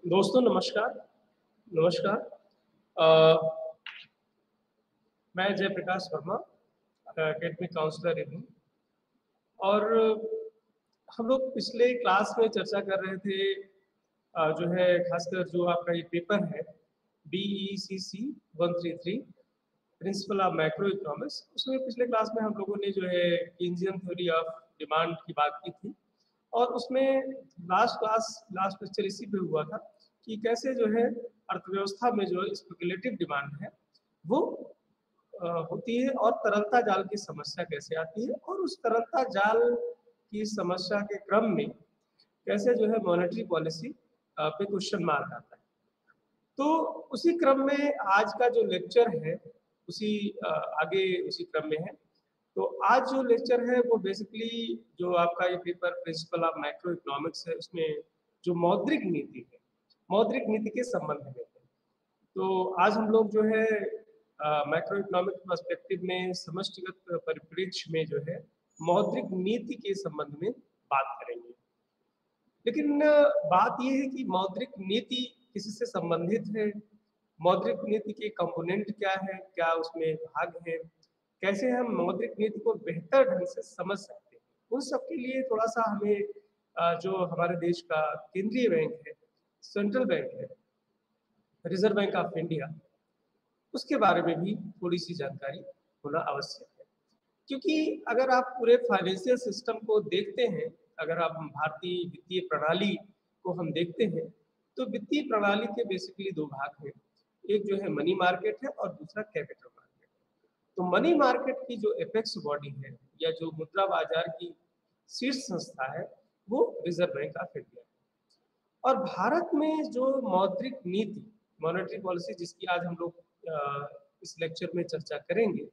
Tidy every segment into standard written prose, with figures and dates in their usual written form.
दोस्तों नमस्कार। नमस्कार। अ, मैं जयप्रकाश वर्मा, एकेडमिक काउंसलर हूँ और हम लोग पिछले क्लास में चर्चा कर रहे थे जो है खासकर जो आपका ये पेपर है BECC 133 principle of macro economics, उसमें पिछले क्लास में हम लोगों ने जो है कीन्सियन थ्योरी ऑफ डिमांड की बात की थी और उसमें लास्ट लेक्चर इसी पे हुआ था कि कैसे जो है अर्थव्यवस्था में जो स्पेकुलेटिव डिमांड है वो होती है और तरलता जाल की समस्या कैसे आती है और उस तरलता जाल की समस्या के क्रम में कैसे जो है मॉनेटरी पॉलिसी पे क्वेश्चन मार्क आता है। तो उसी क्रम में आज का जो लेक्चर है उसी आगे उसी क्रम में है। तो आज जो लेक्चर है वो बेसिकली जो आपका ये paper principle of macro economics है उसमें जो मौद्रिक नीति के संबंध में है। तो आज हम लोग जो है मैक्रो इकोनॉमिक पर्सपेक्टिव में समष्टिगत परिप्रेक्ष्य में जो है मौद्रिक नीति के संबंध में बात करेंगे। लेकिन बात यह है कि मौद्रिक नीति किसी से संबंधित है, मौद्रिक नीति के कंपोनेंट क्या है, क्या उसमें भाग है, कैसे हम मौद्रिक नीति को बेहतर ढंग से समझ सकते हैं। उन सब के लिए थोड़ा सा हमें जो हमारे देश का केंद्रीय बैंक है, सेंट्रल बैंक है, रिजर्व बैंक ऑफ इंडिया, उसके बारे में भी थोड़ी सी जानकारी होना आवश्यक है। क्योंकि अगर आप पूरे फाइनेंशियल सिस्टम को देखते हैं, अगर आप भारतीय वित्तीय प्रणाली को हम देखते हैं तो वित्तीय प्रणाली के बेसिकली दो भाग हैं। एक जो है मनी मार्केट है और दूसरा कैपिटल मार्केट। तो मनी मार्केट की जो एपेक्स बॉडी है या जो मुद्रा बाजार की शीर्ष संस्था है वो रिजर्व बैंक ऑफ इंडिया है। और भारत में जो मौद्रिक नीति मॉनेटरी पॉलिसी जिसकी आज हम लोग इस लेक्चर में चर्चा करेंगे,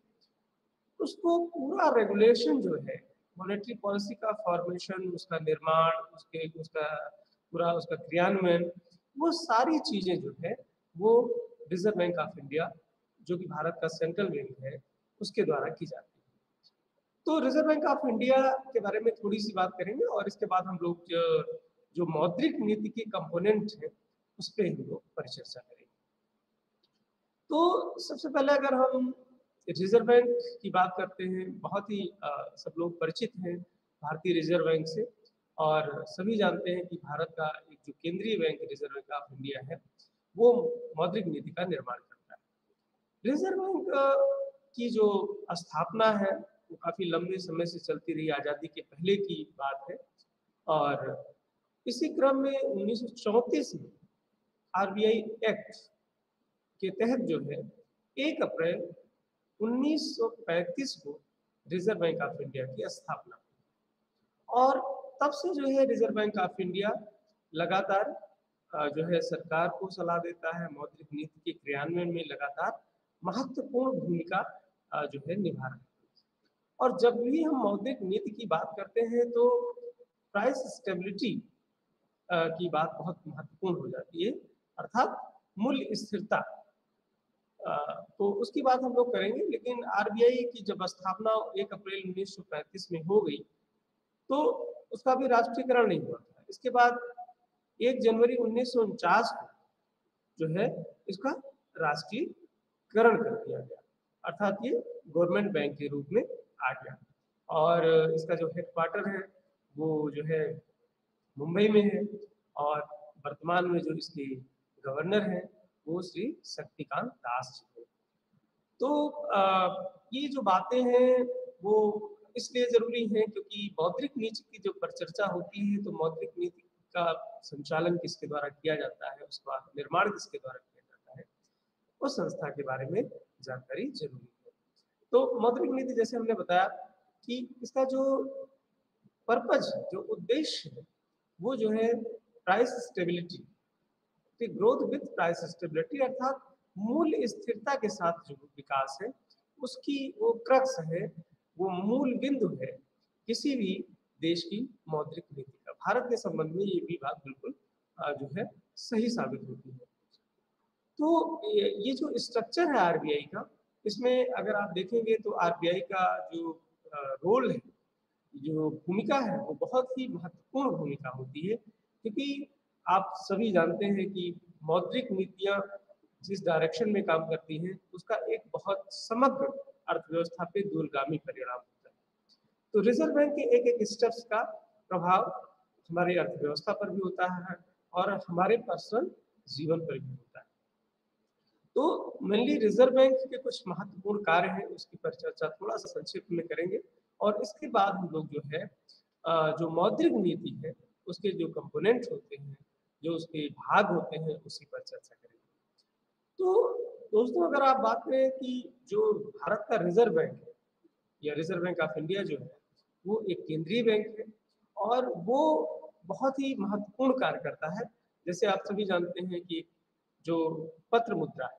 उसको पूरा रेगुलेशन जो है मॉनेटरी पॉलिसी का फॉर्मेशन, उसका निर्माण, उसका पूरा उसका क्रियान्वयन, वो सारी चीजें जो है वो रिजर्व बैंक ऑफ इंडिया जो कि भारत का सेंट्रल बैंक है उसके द्वारा की जाती है। तो रिजर्व बैंक ऑफ इंडिया के बारे में थोड़ी सी बात करेंगे और इसके बाद हम लोग जो मौद्रिक नीति के कंपोनेंट है उस पर हम लोग परिचर्चा करेंगे। तो सबसे पहले अगर हम रिजर्व बैंक की बात करते हैं, बहुत ही सब लोग परिचित हैं भारतीय रिजर्व बैंक से और सभी जानते हैं कि भारत का एक जो केंद्रीय bank reserve bank of India है वो मौद्रिक नीति का निर्माण करता है। रिजर्व बैंक की जो स्थापना है वो काफी लंबे समय से चलती रही, आजादी के पहले की बात है। और इसी क्रम में 1934 में आरबीआई एक्ट के तहत जो है 1 अप्रैल 1935 को रिजर्व बैंक ऑफ इंडिया की स्थापना हुई। और तब से जो है रिजर्व बैंक ऑफ इंडिया लगातार जो है सरकार को सलाह देता है, मौद्रिक नीति के क्रियान्वयन में लगातार महत्वपूर्ण भूमिका जो है निभा रहा है। और जब भी हम मौद्रिक नीति की बात करते हैं तो प्राइस स्टेबिलिटी की बात बहुत महत्वपूर्ण हो जाती है, अर्थात मूल्य स्थिरता। तो उसकी बात हम लोग करेंगे। लेकिन आरबीआई की जब स्थापना 1 अप्रैल 1935 में हो गई तो उसका भी राष्ट्रीयकरण नहीं हुआ था। इसके बाद 1 जनवरी 1949 को जो है इसका राष्ट्रीयकरण कर दिया गया, अर्थात ये गवर्नमेंट बैंक के रूप में आ गया। और इसका जो हेडक्वार्टर है वो जो है मुंबई में है और वर्तमान में जो इसके गवर्नर हैं वो श्री शक्तिकांत दास जी हैं। तो ये जो बातें हैं वो इसलिए जरूरी है क्योंकि मौद्रिक नीति की जो परिचर्चा होती है तो मौद्रिक नीति का संचालन किसके द्वारा किया जाता है, उसका निर्माण किसके द्वारा किया जाता है, उस संस्था के बारे में जानकारी जरूरी है। तो मौद्रिक नीति जैसे हमने बताया कि इसका जो पर्पज है, जो उद्देश्य है वो जो है price stability, growth with price stability, अर्थात मूल्य स्थिरता के साथ जो विकास है उसकी वो क्रक्स है, वो मूल बिंदु है किसी भी देश की मौद्रिक नीति का। भारत के संबंध में ये भी बात बिल्कुल जो है सही साबित होती है। तो ये जो स्ट्रक्चर है आरबीआई का, इसमें अगर आप देखेंगे तो आरबीआई का जो रोल है, जो भूमिका है वो बहुत ही महत्वपूर्ण भूमिका होती है। क्योंकि आप सभी जानते हैं कि मौद्रिक नीतियां जिस डायरेक्शन में काम करती हैं उसका एक बहुत समग्र अर्थव्यवस्था पे दूरगामी परिणाम होता है। तो रिजर्व बैंक के एक एक स्टेप्स का प्रभाव हमारी अर्थव्यवस्था पर भी होता है और हमारे पर्सनल जीवन पर भी होता है। तो मेनली रिजर्व बैंक के कुछ महत्वपूर्ण कार्य हैं, उसकी परिचर्चा थोड़ा सा संक्षिप्त में करेंगे और इसके बाद हम लोग जो है जो मौद्रिक नीति है उसके जो कंपोनेंट होते हैं, जो उसके भाग होते हैं, उसी पर चर्चा करेंगे। तो दोस्तों, अगर आप बात करें कि जो भारत का रिजर्व बैंक है या रिजर्व बैंक ऑफ इंडिया जो है वो एक केंद्रीय बैंक है और वो बहुत ही महत्वपूर्ण कार्य करता है। जैसे आप सभी जानते हैं कि जो पत्र मुद्रा है,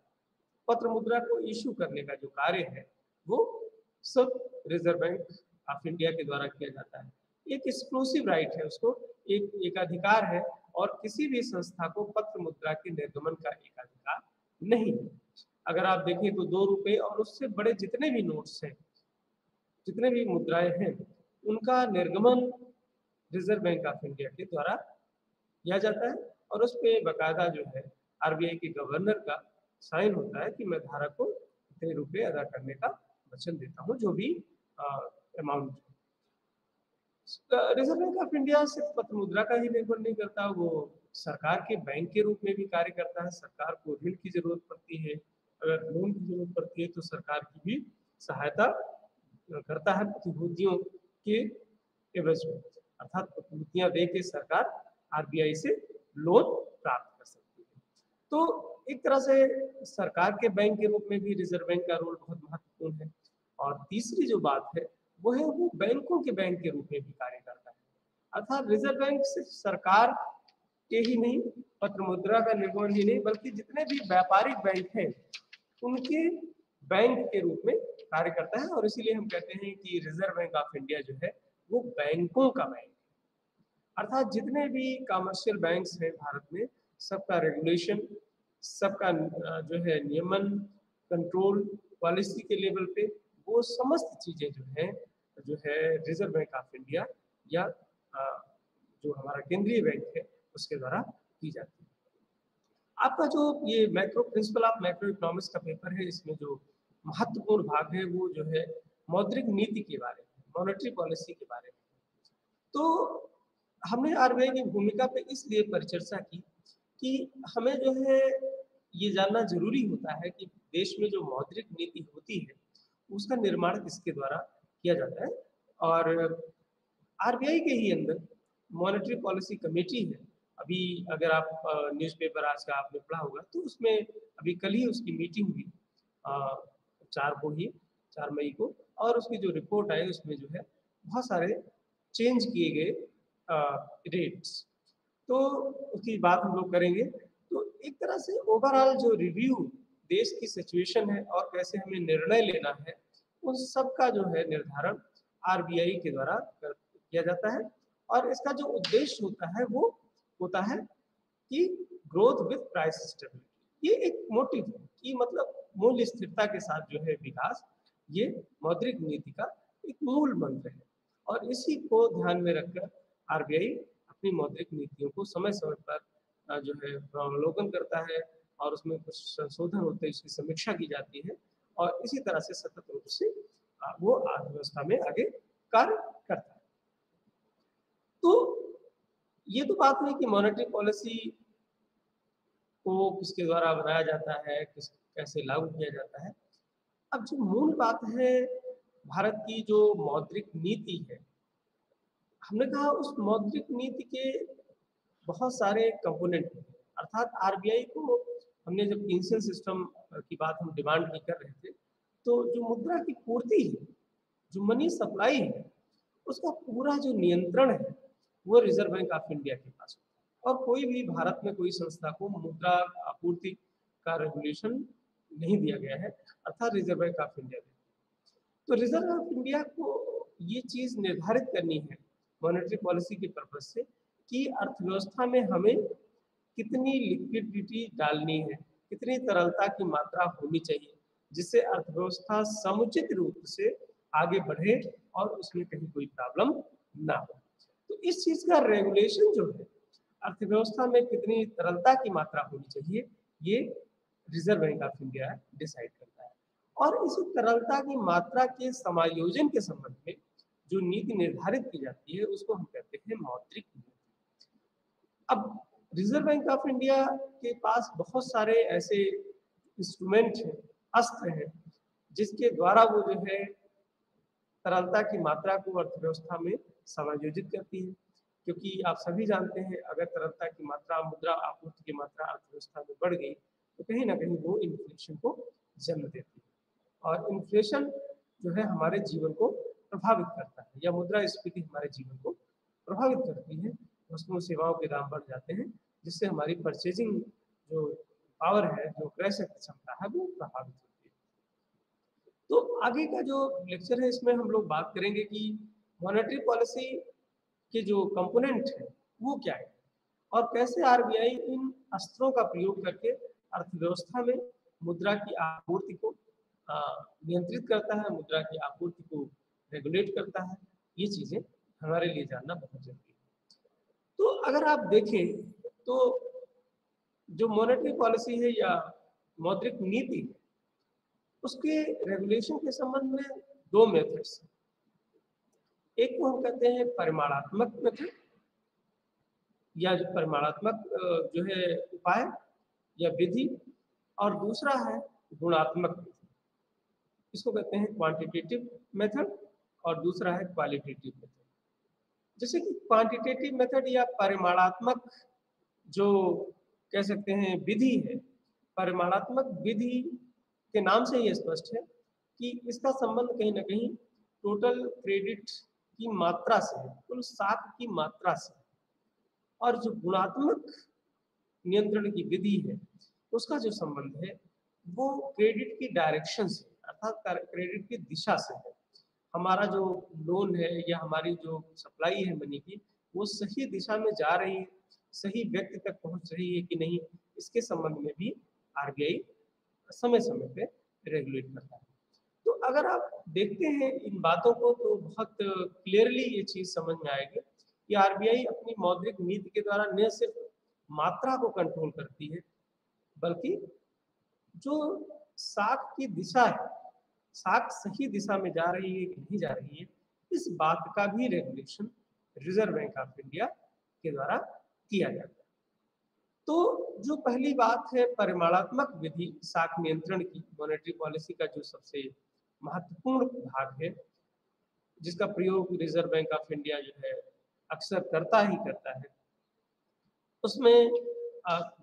पत्र मुद्रा को इशू करने का जो कार्य है वो सब रिजर्व बैंक ऑफ इंडिया के द्वारा किया जाता है। एक एक्सक्लूसिव राइट है उसको, एक एकाधिकार है और किसी भी संस्था को पत्र मुद्रा के निर्गमन का एकाधिकार नहीं है। अगर आप देखें तो 2 रुपए और उससे बड़े जितने भी नोट्स हैं, जितने भी मुद्राएं हैं, उनका निर्गमन रिजर्व बैंक ऑफ इंडिया के द्वारा किया जाता है और उस पे बकायदा जो है आरबीआई के गवर्नर का साइन होता है कि मैं धारक को इतने रुपए अदा करने का वचन देता हूँ, जो भी amount. Reserve bank of India सिर्फ पत्र मुद्रा का ही निर्भर नहीं करता, वो सरकार के बैंक के रूप में भी कार्य करता है। सरकार को ऋण की जरूरत पड़ती है, अगर लोन की जरूरत पड़ती है तो सरकार की भी सहायता करता है प्रतिभूतियों के एवज में, अर्थात प्रतिभूतियां दे के सरकार आरबीआई से लोन प्राप्त कर सकती है। तो एक तरह से सरकार के बैंक के रूप में भी रिजर्व बैंक का रोल बहुत महत्वपूर्ण है। और तीसरी जो बात है वो है वो बैंकों के बैंक के रूप में भी कार्य करता है, अर्थात रिजर्व बैंक सिर्फ सरकार के ही नहीं, पत्र मुद्रा का निर्गमन ही नहीं, बल्कि जितने भी व्यापारिक बैंक हैं उनके बैंक के रूप में कार्य करता है। और इसीलिए हम कहते हैं कि रिजर्व बैंक ऑफ इंडिया जो है वो बैंकों का बैंक है, अर्थात जितने भी कमर्शियल बैंक्स हैं भारत में, सबका रेगुलेशन, सबका जो है नियमन, कंट्रोल, पॉलिसी के लेवल पे वो समस्त चीजें जो है रिजर्व बैंक ऑफ इंडिया या जो हमारा केंद्रीय बैंक है उसके द्वारा की जाती है। आपका जो ये macro principle of macro economics का पेपर है, इसमें जो महत्वपूर्ण भाग है वो जो है मौद्रिक नीति के बारे में, मॉनेटरी पॉलिसी के बारे में। तो हमने आरबीआई की भूमिका पे इसलिए परिचर्चा की कि हमें जो है ये जानना जरूरी होता है कि देश में जो मौद्रिक नीति होती है उसका निर्माण किसके द्वारा किया जाता है। और आरबीआई के ही अंदर मॉनेटरी पॉलिसी कमेटी है। अभी अगर आप न्यूज़पेपर आज का आपने पढ़ा होगा तो उसमें अभी कल ही उसकी मीटिंग हुई, 4 मई को, और उसकी जो रिपोर्ट आई उसमें जो है बहुत सारे चेंज किए गए रेट्स, तो उसकी बात हम लोग करेंगे। तो एक तरह से ओवरऑल जो रिव्यू देश की सिचुएशन है और कैसे हमें निर्णय लेना है, उन सब का जो है निर्धारण आरबीआई के द्वारा किया जाता है। और इसका जो उद्देश्य होता है वो होता है कि ग्रोथ विद प्राइस स्टेबिलिटी। ये एक मोटिव है कि मतलब मूल्य स्थिरता के साथ जो है विकास, ये मौद्रिक नीति का एक मूल मंत्र है। और इसी को ध्यान में रखकर आरबीआई अपनी मौद्रिक नीतियों को समय समय पर जो है अवलोकन करता है और उसमें कुछ संशोधन होते हैं, उसकी समीक्षा की जाती है और इसी तरह से सतत रूप से वो अर्थव्यवस्था में आगे कार्य करता है। तो ये तो बात हुई कि मॉनेटरी पॉलिसी को किसके द्वारा बनाया जाता है, किस कैसे लागू किया जाता है। अब जो मूल बात है भारत की जो मौद्रिक नीति है, हमने कहा उस मौद्रिक नीति के बहुत सारे कंपोनेंट हैं, अर्थात आरबीआई को हमने जब पेंशन सिस्टम की बात हम डिमांड की कर रहे थे, तो जो मुद्रा की पूर्ति है, जो मनी सप्लाई है, उसका पूरा जो नियंत्रण है वो रिजर्व बैंक ऑफ इंडिया के पास होता है। और कोई भी भारत में कोई संस्था को मुद्रा आपूर्ति का रेगुलेशन नहीं दिया गया है, अर्थात रिजर्व बैंक ऑफ इंडिया ने। तो रिजर्व बैंक ऑफ इंडिया को ये चीज निर्धारित करनी है मॉनेटरी पॉलिसी के पर्पज से कि अर्थव्यवस्था में हमें कितनी लिक्विडिटी डालनी है, कितनी तरलता की मात्रा होनी चाहिए, जिससे अर्थव्यवस्था समुचित रूप से आगे बढ़े और उसमें कहीं कोई प्रॉब्लम ना हो। तो इस चीज का रेगुलेशन जो है अर्थव्यवस्था में कितनी तरलता की मात्रा होनी चाहिए, ये reserve bank of India decide करता है। और इसी तरलता की मात्रा के समायोजन के संबंध में जो नीति निर्धारित की जाती है उसको हम कहते हैं मौद्रिक नीति। अब रिजर्व बैंक ऑफ इंडिया के पास बहुत सारे ऐसे इंस्ट्रूमेंट हैं, अस्त्र हैं, जिसके द्वारा वो जो है तरलता की मात्रा को अर्थव्यवस्था में समायोजित करती है। क्योंकि आप सभी जानते हैं अगर तरलता की मात्रा, मुद्रा आपूर्ति की मात्रा अर्थव्यवस्था में बढ़ गई तो कहीं ना कहीं वो इन्फ्लेशन को जन्म देती है, और इन्फ्लेशन जो है हमारे जीवन को प्रभावित करता है, या मुद्रास्फीति हमारे जीवन को प्रभावित करती है। वस्तुओं सेवाओं के दाम बढ़ जाते हैं, जिससे हमारी परचेजिंग जो पावर है, जो क्रय शक्ति क्षमता है, वो प्रभावित होती है। तो आगे का जो लेक्चर है इसमें हम लोग बात करेंगे कि मॉनेटरी पॉलिसी के जो कंपोनेंट है वो क्या है, और कैसे आरबीआई इन अस्त्रों का प्रयोग करके अर्थव्यवस्था में मुद्रा की आपूर्ति को नियंत्रित करता है, मुद्रा की आपूर्ति को रेगुलेट करता है। ये चीजें हमारे लिए जानना बहुत जरूरी है। तो अगर आप देखें तो जो मॉनेटरी पॉलिसी है या मौद्रिक नीति है, उसके रेगुलेशन के संबंध में दो मेथड्स हैं। एक को हम कहते हैं परिमाणात्मक मेथड, या जो परिमाणात्मक जो है उपाय या विधि, और दूसरा है गुणात्मक विधि। इसको कहते हैं क्वांटिटेटिव मेथड और दूसरा है क्वालिटेटिव मेथड। जैसे कि क्वांटिटेटिव मेथड या परिमाणात्मक जो कह सकते हैं विधि है, परिमाणात्मक विधि के नाम से ये स्पष्ट है कि इसका संबंध कहीं ना कहीं टोटल क्रेडिट की मात्रा से है, कुल साख की मात्रा से। और जो गुणात्मक नियंत्रण की विधि है उसका जो संबंध है वो क्रेडिट की डायरेक्शन से, अर्थात क्रेडिट की दिशा से है। हमारा जो लोन है या हमारी जो सप्लाई है मनी की, वो सही दिशा में जा रही है, सही व्यक्ति तक पहुंच रही है कि नहीं, इसके संबंध में भी आरबीआई समय समय पे रेगुलेट करता है। तो अगर आप देखते हैं इन बातों को तो बहुत क्लियरली ये चीज समझ में आएगी कि आरबीआई अपनी मौद्रिक नीति के द्वारा न सिर्फ मात्रा को कंट्रोल करती है, बल्कि जो साख की दिशा है, साख सही दिशा में जा रही है कि नहीं जा रही है, इस बात का भी regulation reserve bank of India के द्वारा किया जाता है। तो जो पहली बात है परिमाणात्मक विधि साख नियंत्रण की, मॉनेटरी पॉलिसी का जो सबसे महत्वपूर्ण भाग है, जिसका प्रयोग रिजर्व बैंक ऑफ इंडिया जो है अक्सर करता ही करता है, उसमें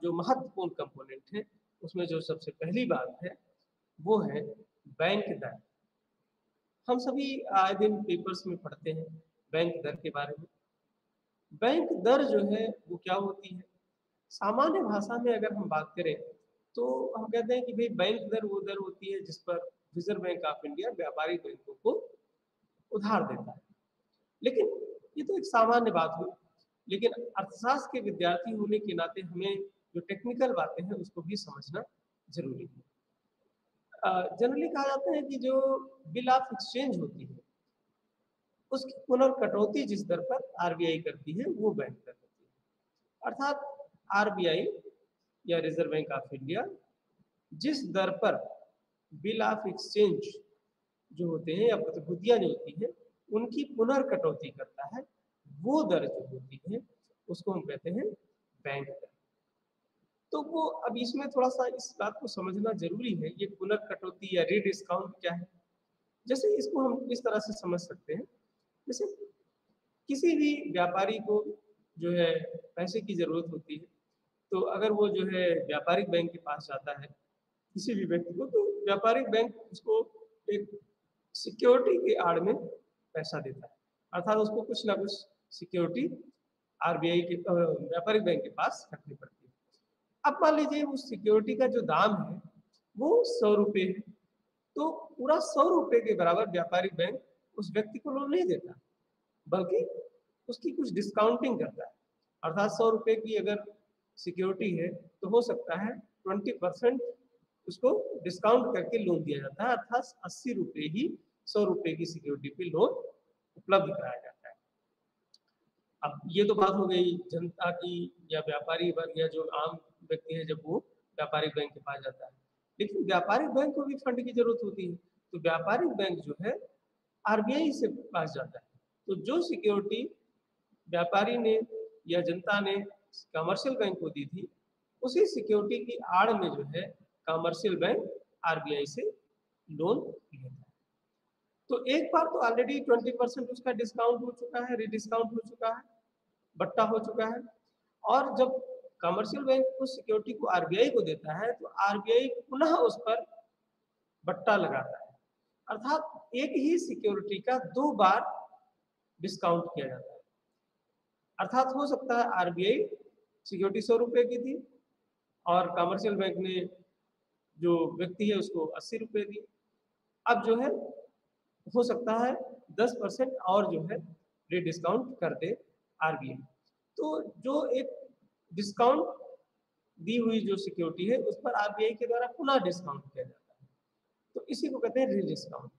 जो महत्वपूर्ण कंपोनेंट है उसमें जो सबसे पहली बात है वो है बैंक दर। हम सभी आए दिन पेपर्स में पढ़ते हैं बैंक दर के बारे में। बैंक दर जो है वो क्या होती है, सामान्य भाषा में अगर हम बात करें तो हम कहते हैं कि भाई बैंक दर वो दर होती है जिस पर रिजर्व बैंक ऑफ इंडिया व्यापारिक बैंकों को उधार देता है। लेकिन ये तो एक सामान्य बात हुई, लेकिन अर्थशास्त्र के विद्यार्थी होने के नाते हमें जो टेक्निकल बातें हैं उसको भी समझना जरूरी है। जनरली कहा जाता है कि जो बिल ऑफ एक्सचेंज होती है उसकी पुनर्कटौती जिस दर पर आरबीआई करती है वो बैंक दर होती है। अर्थात आरबीआई या रिजर्व बैंक ऑफ इंडिया जिस दर पर बिल ऑफ एक्सचेंज जो होते हैं या प्रतिभूतियां जो होती हैं उनकी पुनर्कटौती करता है, वो दर जो होती है उसको हम कहते हैं बैंक दर। तो वो अब इसमें थोड़ा सा इस बात को समझना जरूरी है, ये पुनर्कटौती या रीडिस्काउंट क्या है। जैसे इसको हम इस तरह से समझ सकते हैं, जैसे किसी भी व्यापारी को जो है पैसे की जरूरत होती है, तो अगर वो जो है व्यापारिक बैंक के पास जाता है किसी भी व्यक्ति को, तो व्यापारिक बैंक उसको एक सिक्योरिटी के आड़ में पैसा देता है, अर्थात उसको कुछ ना कुछ सिक्योरिटी आरबीआई के व्यापारिक बैंक के पास रखनी पड़ती है। अब मान लीजिए उस सिक्योरिटी का जो दाम है वो 100 रुपये है, तो पूरा 100 रुपये के बराबर व्यापारिक बैंक उस व्यक्ति को लोन नहीं देता, बल्कि उसकी कुछ डिस्काउंटिंग करता है। अर्थात 100 रुपये की अगर सिक्योरिटी है तो हो सकता है 20% उसको डिस्काउंट करके लोन दिया जाता है, अर्थात 80 रुपये ही 100 रुपये की सिक्योरिटी पे लोन उपलब्ध कराया जाता है। अब ये तो बात हो गई जनता की या व्यापारी वर्ग या जो आम व्यक्ति है जब वो व्यापारिक बैंक के पास जाता है, लेकिन व्यापारिक बैंक को भी फंड की जरूरत होती है। तो व्यापारिक बैंक जो है आरबीआई से पास जाता है। तो जो सिक्योरिटी व्यापारी ने या जनता ने कमर्शियल बैंक को दी थी, उसी सिक्योरिटी की आड़ में जो है कमर्शियल बैंक आरबीआई से लोन लेता है। तो एक बार तो ऑलरेडी 20% उसका डिस्काउंट हो चुका है, रिडिस्काउंट हो चुका है, बट्टा हो चुका है। और जब कमर्शियल बैंक उस सिक्योरिटी को आरबीआई को देता है तो आरबीआई पुनः उस पर बट्टा लगाता है, अर्थात एक ही सिक्योरिटी का दो बार डिस्काउंट किया जाता है। अर्थात हो सकता है आरबीआई सिक्योरिटी 100 रुपए की थी और कमर्शियल बैंक ने जो व्यक्ति है उसको 80 रुपए दी। अब जो है हो सकता है 10% और जो है डिस्काउंट कर दे आरबीआई। तो जो एक डिस्काउंट दी हुई जो सिक्योरिटी है उस पर आरबीआई के द्वारा पुनः डिस्काउंट किया जाता है, तो इसी को कहते हैं री डिस्काउंट।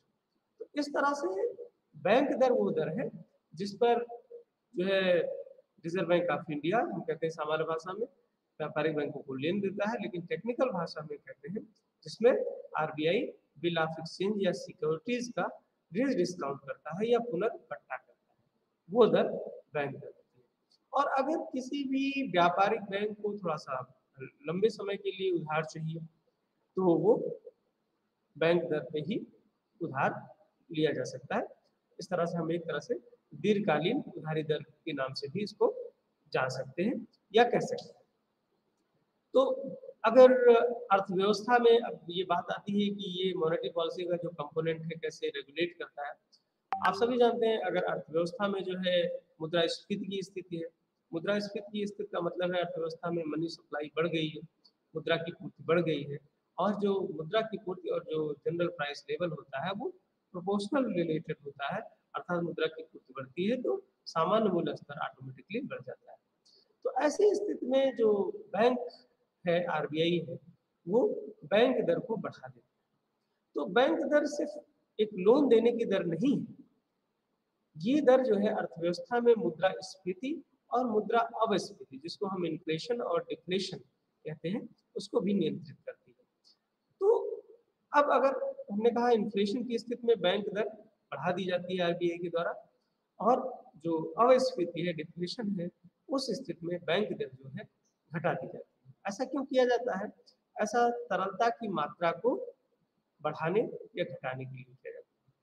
तो इस तरह से बैंक दर वो दर है जिस पर जो है रिजर्व बैंक ऑफ इंडिया, हम कहते हैं सामान्य भाषा में, व्यापारिक बैंकों को लेन देता है, लेकिन टेक्निकल भाषा में कहते हैं जिसमें आरबीआई बिल ऑफ एक्सचेंज या सिक्योरिटीज का री डिस्काउंट करता है या पुनर्पट्टा करता है, वो दर बैंक दर होती है। और अगर किसी भी व्यापारिक बैंक को थोड़ा सा लंबे समय के लिए उधार चाहिए तो वो बैंक दर पे ही उधार लिया जा सकता है। इस तरह से हम एक तरह से दीर्घकालीन उधारी दर के नाम से भी इसको जान सकते हैं या कह सकते हैं। तो अगर अर्थव्यवस्था में अब ये बात आती है कि ये मॉनेटरी पॉलिसी का जो कंपोनेंट है कैसे रेगुलेट करता है। आप सभी जानते हैं अगर अर्थव्यवस्था में जो है मुद्रास्फीति की स्थिति है, मुद्रास्फीति की स्थिति का मतलब है अर्थव्यवस्था में मनी सप्लाई बढ़ गई है, मुद्रा की पूर्ति बढ़ गई है, और जो मुद्रा की पूर्ति और जो जनरल प्राइस लेवल होता है वो प्रोपोर्शनल रिलेटेड होता है, अर्थात मुद्रा की पूर्ति बढ़ती है तो सामान्य मूल्य स्तर ऑटोमेटिकली बढ़ जाता है। तो ऐसी स्थिति में जो बैंक है आरबीआई है वो बैंक दर को बढ़ा देता है। तो बैंक दर सिर्फ एक लोन देने की दर नहीं है, ये दर जो है अर्थव्यवस्था में मुद्रा स्फीति और मुद्रा अपस्फीति, जिसको हम इन्फ्लेशन और डिफ्लेशन कहते हैं, उसको भी नियंत्रित करती है। तो अब अगर हमने कहा इन्फ्लेशन की स्थिति में बैंक दर बढ़ा दी जाती है आरबीआई के द्वारा, और जो अस्फीति है डिफ्लेशन है उस स्थिति में बैंक दर जो है घटा दी जाती है। ऐसा क्यों किया जाता है? ऐसा तरलता की मात्रा को बढ़ाने या घटाने के लिए किया जाता है।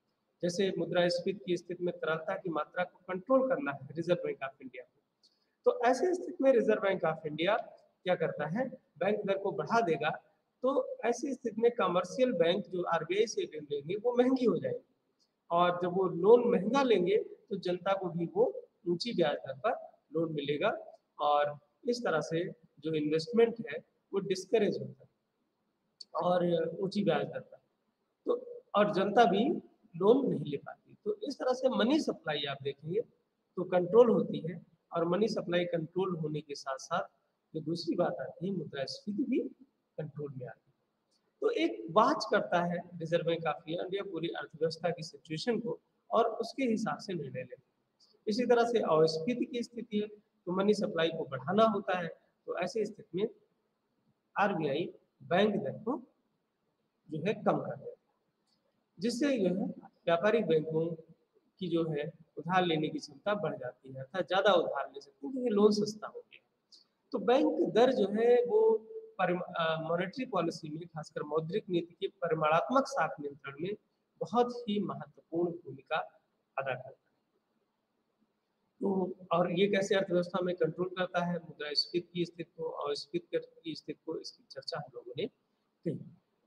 जैसे मुद्रास्फीति की स्थिति में तरलता की मात्रा को कंट्रोल करना है रिजर्व बैंक ऑफ इंडिया को, तो ऐसी स्थिति में रिजर्व बैंक ऑफ इंडिया क्या करता है, बैंक दर को बढ़ा देगा। तो ऐसी स्थिति में कमर्शियल बैंक जो आरबीआई से ऋण लेंगे वो महंगी हो जाएगी, और जब वो लोन महंगा लेंगे तो जनता को भी वो ऊंची ब्याज दर पर लोन मिलेगा, और इस तरह से जो इन्वेस्टमेंट है वो डिस्करेज होता है और ऊंची ब्याज दर पर, तो और जनता भी लोन नहीं ले पाती। तो इस तरह से मनी सप्लाई आप देखेंगे तो कंट्रोल होती है, और मनी सप्लाई कंट्रोल होने के साथ साथ जो दूसरी बात आती है मुद्रास्फीति भी कंट्रोल में आती है। तो एक वाच करता है रिजर्व बैंक ऑफ इंडिया पूरी अर्थव्यवस्था की सिचुएशन को और उसके हिसाब से निर्णय लेते हैं। इसी तरह से अस्फीति की स्थिति है तो मनी सप्लाई को बढ़ाना होता है, तो ऐसी स्थिति में आरबीआई बैंक दर को जो है कम कर देता है, जिससे जो है व्यापारिक बैंकों की जो है उधार लेने की क्षमता बढ़ जाती है, अर्थात ज्यादा उधार ले सकते हैं क्योंकि लोन सस्ता हो गया। तो बैंक दर जो है वो मॉनेटरी पॉलिसी में खासकर मौद्रिक नीति के परिमाणात्मक साख नियंत्रण में बहुत ही महत्वपूर्ण भूमिका अदा करता है। तो और ये कैसे अर्थव्यवस्था में कंट्रोल करता है मुद्रास्फीति की स्थिति को और अस्फीति की स्थिति को, इसकी चर्चा हम लोगों ने की।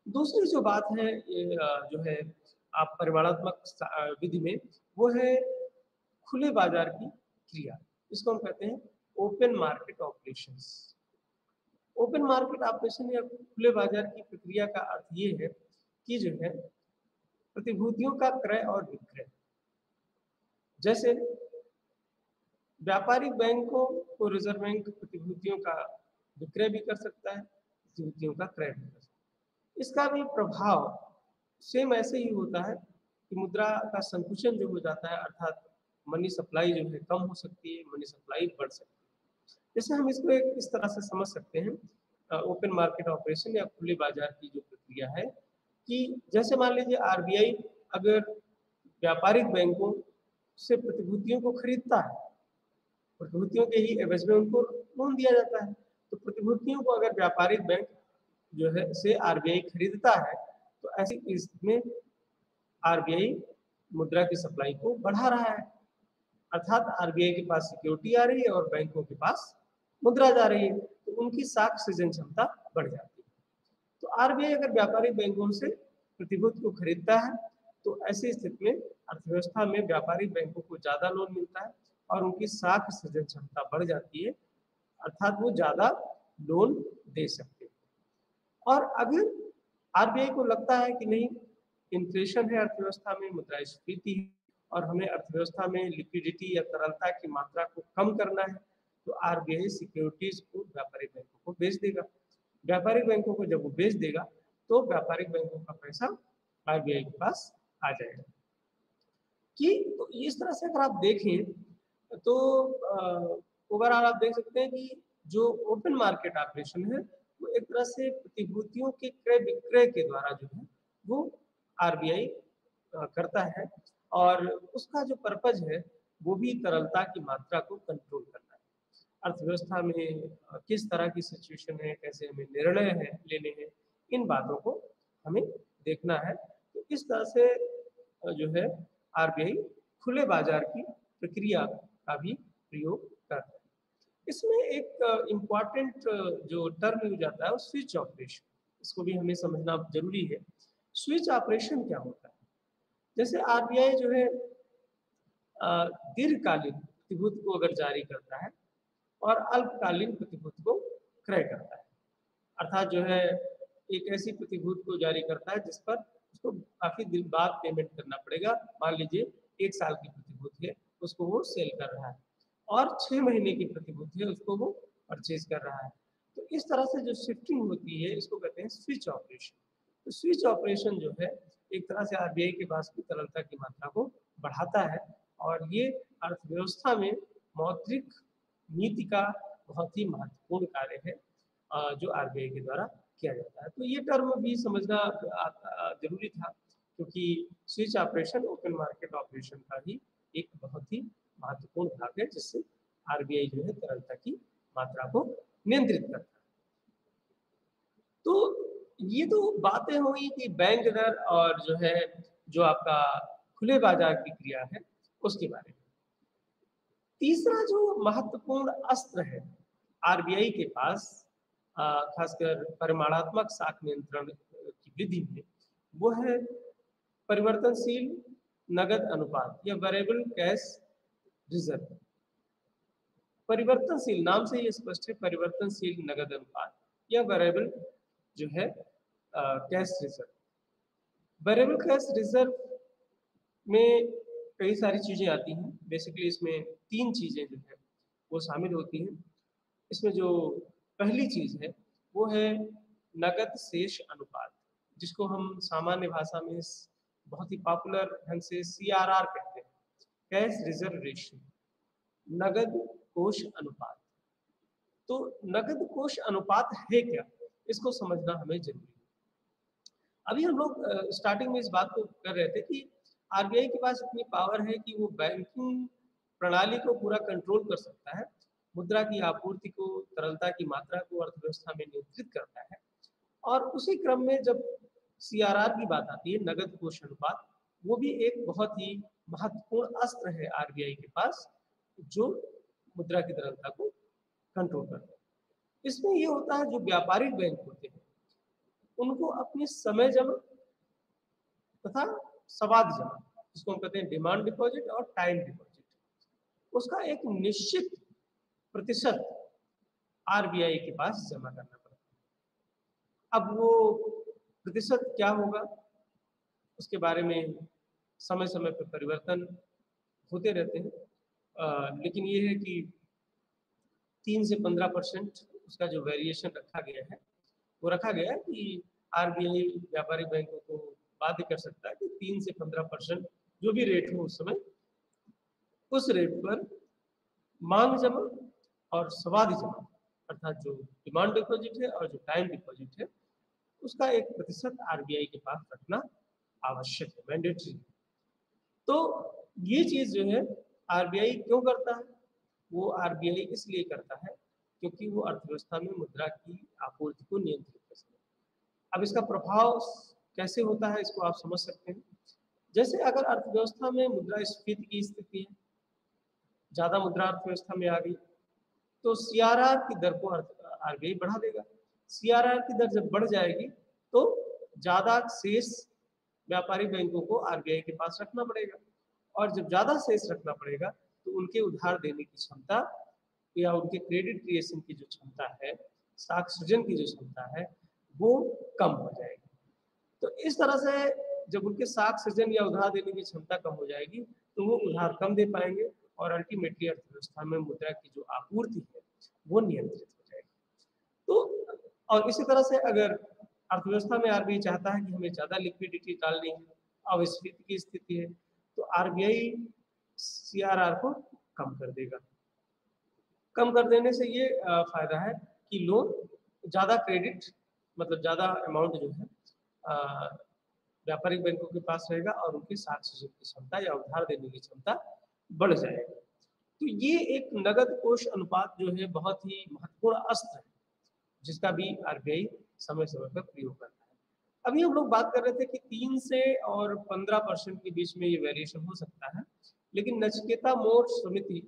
दूसरी जो बात है ये जो है आप परिमाणात्मक विधि में, वो है खुले बाजार की क्रिया, इसको हम कहते हैं open market operations. Open market operation या खुले बाजार की प्रक्रिया का अर्थ ये है कि जो है प्रतिभूतियों का क्रय और विक्रय, जैसे व्यापारिक बैंकों को रिजर्व बैंक प्रतिभूतियों का विक्रय भी कर सकता है, प्रतिभूतियों का क्रय भी कर सकता है। इसका भी प्रभाव सेम ऐसे ही होता है कि मुद्रा का संकुचन जो हो जाता है, अर्थात मनी सप्लाई जो है कम हो सकती है, मनी सप्लाई बढ़ सकती है। जैसे हम इसको एक इस तरह से समझ सकते हैं, ओपन मार्केट ऑपरेशन या खुले बाजार की जो प्रक्रिया है, कि जैसे मान लीजिए आरबीआई अगर व्यापारिक बैंकों से प्रतिभूतियों को खरीदता है, प्रतिभूतियों के ही एवज में उनको लोन दिया जाता है, तो प्रतिभूतियों को अगर व्यापारिक बैंक जो है से आरबीआई खरीदता है, तो ऐसी इसमें आरबीआई मुद्रा की सप्लाई को बढ़ा रहा है, अर्थात आरबीआई के पास सिक्योरिटी आ रही है और बैंकों के पास मुद्रा जा रही है, तो उनकी साख सृजन क्षमता बढ़ जाती है। तो आरबीआई अगर व्यापारिक बैंकों से प्रतिभूति को खरीदता है, तो ऐसी स्थिति में अर्थव्यवस्था में व्यापारिक बैंकों को ज्यादा लोन मिलता है और उनकी साख सृजन क्षमता बढ़ जाती है, अर्थात वो ज्यादा लोन दे सकते हैं। और अगर आरबीआई को लगता है कि नहीं, इन्फ्लेशन है अर्थव्यवस्था में, मुद्रास्फीति है और हमें अर्थव्यवस्था में लिक्विडिटी या तरलता की मात्रा को कम करना है, तो आरबीआई सिक्योरिटीज को व्यापारिक बैंकों को बेच देगा। व्यापारिक बैंकों को जब वो बेच देगा, तो व्यापारिक बैंकों का पैसा आरबीआई के पास आ जाएगा। कि तो इस तरह से अगर आप देखें तो ओवरऑल आप देख सकते हैं कि जो ओपन मार्केट ऑपरेशन है, वो एक तरह से प्रतिभूतियों के क्रय विक्रय के द्वारा जो है वो आरबीआई करता है, और उसका जो पर्पज है वो भी तरलता की मात्रा को कंट्रोल करना है। अर्थव्यवस्था में किस तरह की सिचुएशन है, कैसे हमें निर्णय है लेने हैं, इन बातों को हमें देखना है। तो इस तरह से जो है आरबीआई खुले बाजार की प्रक्रिया का भी प्रयोग करता है। इसमें एक इम्पॉर्टेंट जो टर्म यूज आता है वो स्विच ऑपरेशन, इसको भी हमें समझना जरूरी है। स्विच ऑपरेशन क्या होता है? जैसे आरबीआई जो है दीर्घकालीन प्रतिभूति को अगर जारी करता है और अल्पकालीन प्रतिभूति को क्रय करता है, अर्थात जो है एक ऐसी प्रतिभूति को जारी करता है जिस पर उसको काफी दिन बाद पेमेंट करना पड़ेगा। मान लीजिए 1 साल की प्रतिभूति है, उसको वो सेल कर रहा है, और 6 महीने की प्रतिभूति है, उसको वो परचेज कर रहा है। तो इस तरह से जो शिफ्टिंग होती है, इसको कहते हैं स्विच ऑपरेशन। तो स्विच ऑपरेशन जो है एक तरह से आरबीआई के पास की तरलता की मात्रा को बढ़ाता है, और ये अर्थव्यवस्था में मौद्रिक नीति का बहुत ही महत्वपूर्ण कार्य है जो आरबीआई के द्वारा किया जाता है। तो ये टर्म भी समझना जरूरी था, क्योंकि switch operation open market operation का ही एक बहुत ही महत्वपूर्ण भाग है, जिससे आरबीआई जो है तरलता की मात्रा को नियंत्रित करता है। तो ये तो बातें हुई कि बैंक दर और जो है जो आपका खुले बाजार की क्रिया है उसके बारे में। तीसरा जो महत्वपूर्ण अस्त्र है आरबीआई के पास, खासकर परिमाणात्मक साख नियंत्रण की विधि में, वो है परिवर्तनशील नगद अनुपात या वेरिएबल कैश रिजर्व। परिवर्तनशील नाम से ये स्पष्ट है, परिवर्तनशील नगद अनुपात या वेरिएबल जो है cash reserve. Variable cash reserve में कई सारी चीजें आती हैं। बेसिकली इसमें 3 चीजें जो है वो शामिल होती हैं। इसमें जो पहली चीज है वो है नगद शेष अनुपात, जिसको हम सामान्य भाषा में बहुत ही पॉपुलर ढंग से सीआरआर कहते हैं, कैश रिजर्व रेशियो, नगद कोष अनुपात। तो नगद कोष अनुपात है क्या, इसको समझना हमें जरूरी है। अभी हम लोग स्टार्टिंग में इस बात को कर रहे थे कि आरबीआई के पास इतनी पावर है कि वो बैंकिंग प्रणाली को पूरा कंट्रोल कर सकता है, मुद्रा की आपूर्ति को, तरलता की मात्रा को अर्थव्यवस्था में नियंत्रित करता है। और उसी क्रम में जब सीआरआर की बात आती है, नगद कोष अनुपात, वो भी एक बहुत ही महत्वपूर्ण अस्त्र है आरबीआई के पास, जो मुद्रा की तरलता को कंट्रोल करता है। इसमें ये होता है जो व्यापारिक बैंक होते हैं उनको अपनी समय जमा तथा सवाद जमा, जिसको हम कहते हैं डिमांड डिपॉजिट और टाइम डिपॉजिट, उसका एक निश्चित प्रतिशत आरबीआई के पास जमा करना पड़ता है। अब वो प्रतिशत क्या होगा उसके बारे में समय समय पर परिवर्तन होते रहते हैं, लेकिन ये है कि 3 से 15% उसका जो वेरिएशन रखा गया है, वो रखा गया है कि आरबीआई व्यापारिक बैंकों को बाध्य कर सकता है कि 3 से 15% जो भी रेट हो उस समय उस रेट पर मांग जमा और सावधि जमा अर्थात जो डिमांड डिपॉजिट है और जो टाइम डिपॉजिट है उसका 1% आरबीआई के पास रखना आवश्यक है, मैंडेटरी। तो ये चीज जो है आरबीआई क्यों करता है? वो आरबीआई इसलिए करता है क्योंकि वो अर्थव्यवस्था में मुद्रा की आपूर्ति को नियंत्रित कर सके। अब इसका प्रभाव कैसे होता है इसको आप समझ सकते हैं। जैसे अगर अर्थव्यवस्था में मुद्रास्फीति की स्थिति है, ज्यादा मुद्रा अर्थव्यवस्था में आ गई तो सीआरआर की दर को आरबीआई बढ़ा देगा। सीआरआर की दर जब बढ़ जाएगी तो ज्यादा शेष व्यापारी बैंकों को आरबीआई के पास रखना पड़ेगा और जब ज्यादा शेष रखना पड़ेगा तो उनके उधार देने की क्षमता या उनके क्रेडिट क्रिएशन की जो क्षमता है, साख सृजन की जो क्षमता है वो कम हो जाएगी। तो इस तरह से जब उनके साख सृजन या उधार देने की क्षमता कम हो जाएगी तो वो उधार कम दे पाएंगे और अल्टीमेटली अर्थव्यवस्था में मुद्रा की जो आपूर्ति है वो नियंत्रित हो जाएगी। तो और इसी तरह से अगर अर्थव्यवस्था में आरबीआई चाहता है कि हमें ज्यादा लिक्विडिटी डालनी है, अविस्फीति की स्थिति है, तो आरबीआई सीआरआर को कम कर देगा। कम कर देने से ये फायदा है कि लोन ज्यादा क्रेडिट मतलब ज्यादा अमाउंट जो है व्यापारिक बैंकों के पास रहेगा और उनकी साख सृजन की क्षमता या उधार देने की क्षमता बढ़ जाएगी। तो ये एक नगद कोष अनुपात जो है बहुत ही महत्वपूर्ण अस्त्र है जिसका भी आरबीआई समय समय पर प्रयोग करता है। अभी हम लोग बात कर रहे थे कि 3 से और 15% के बीच में ये वेरिएशन हो सकता है, लेकिन नचिकेता मोर समिति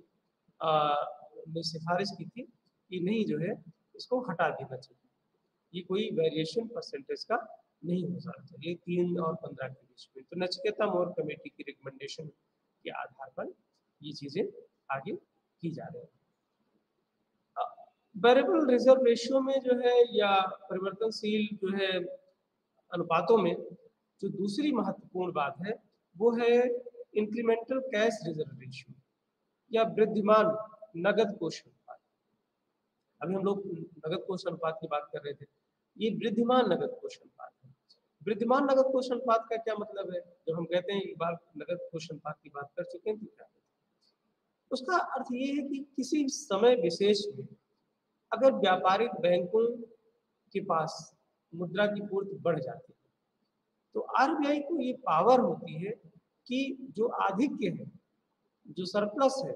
ने सिफारिश की थी कि नहीं जो है इसको हटा देना चाहिए, ये कोई वेरिएशन परसेंटेज का नहीं हो सकता चाहिए 3 और 15 के बीच में। तो नचिकेता मोर कमेटी की रिकमेंडेशन के आधार पर ये चीजें आगे की जा रही है। वेरिएबल रिजर्व रेशियो में जो है या परिवर्तनशील जो है अनुपातों में जो दूसरी महत्वपूर्ण बात है वो है इंक्रीमेंटल कैश रिजर्व रेशियो या वृद्धिमान नगद कोष अनुपात। अभी हम लोग नगद कोष अनुपात की बात कर रहे थे, ये वृद्धिमान नगद कोष अनुपात है। वृद्धिमान नगद कोष अनुपात का क्या मतलब है? जब हम कहते हैं एक बार नगद कोष अनुपात की बात कर चुके हैं तो क्या है उसका अर्थ ये है कि किसी समय विशेष में अगर व्यापारिक बैंकों के पास मुद्रा की पूर्ति बढ़ जाती है तो आरबीआई को ये पावर होती है कि जो आधिक्य है, जो सरप्लस है,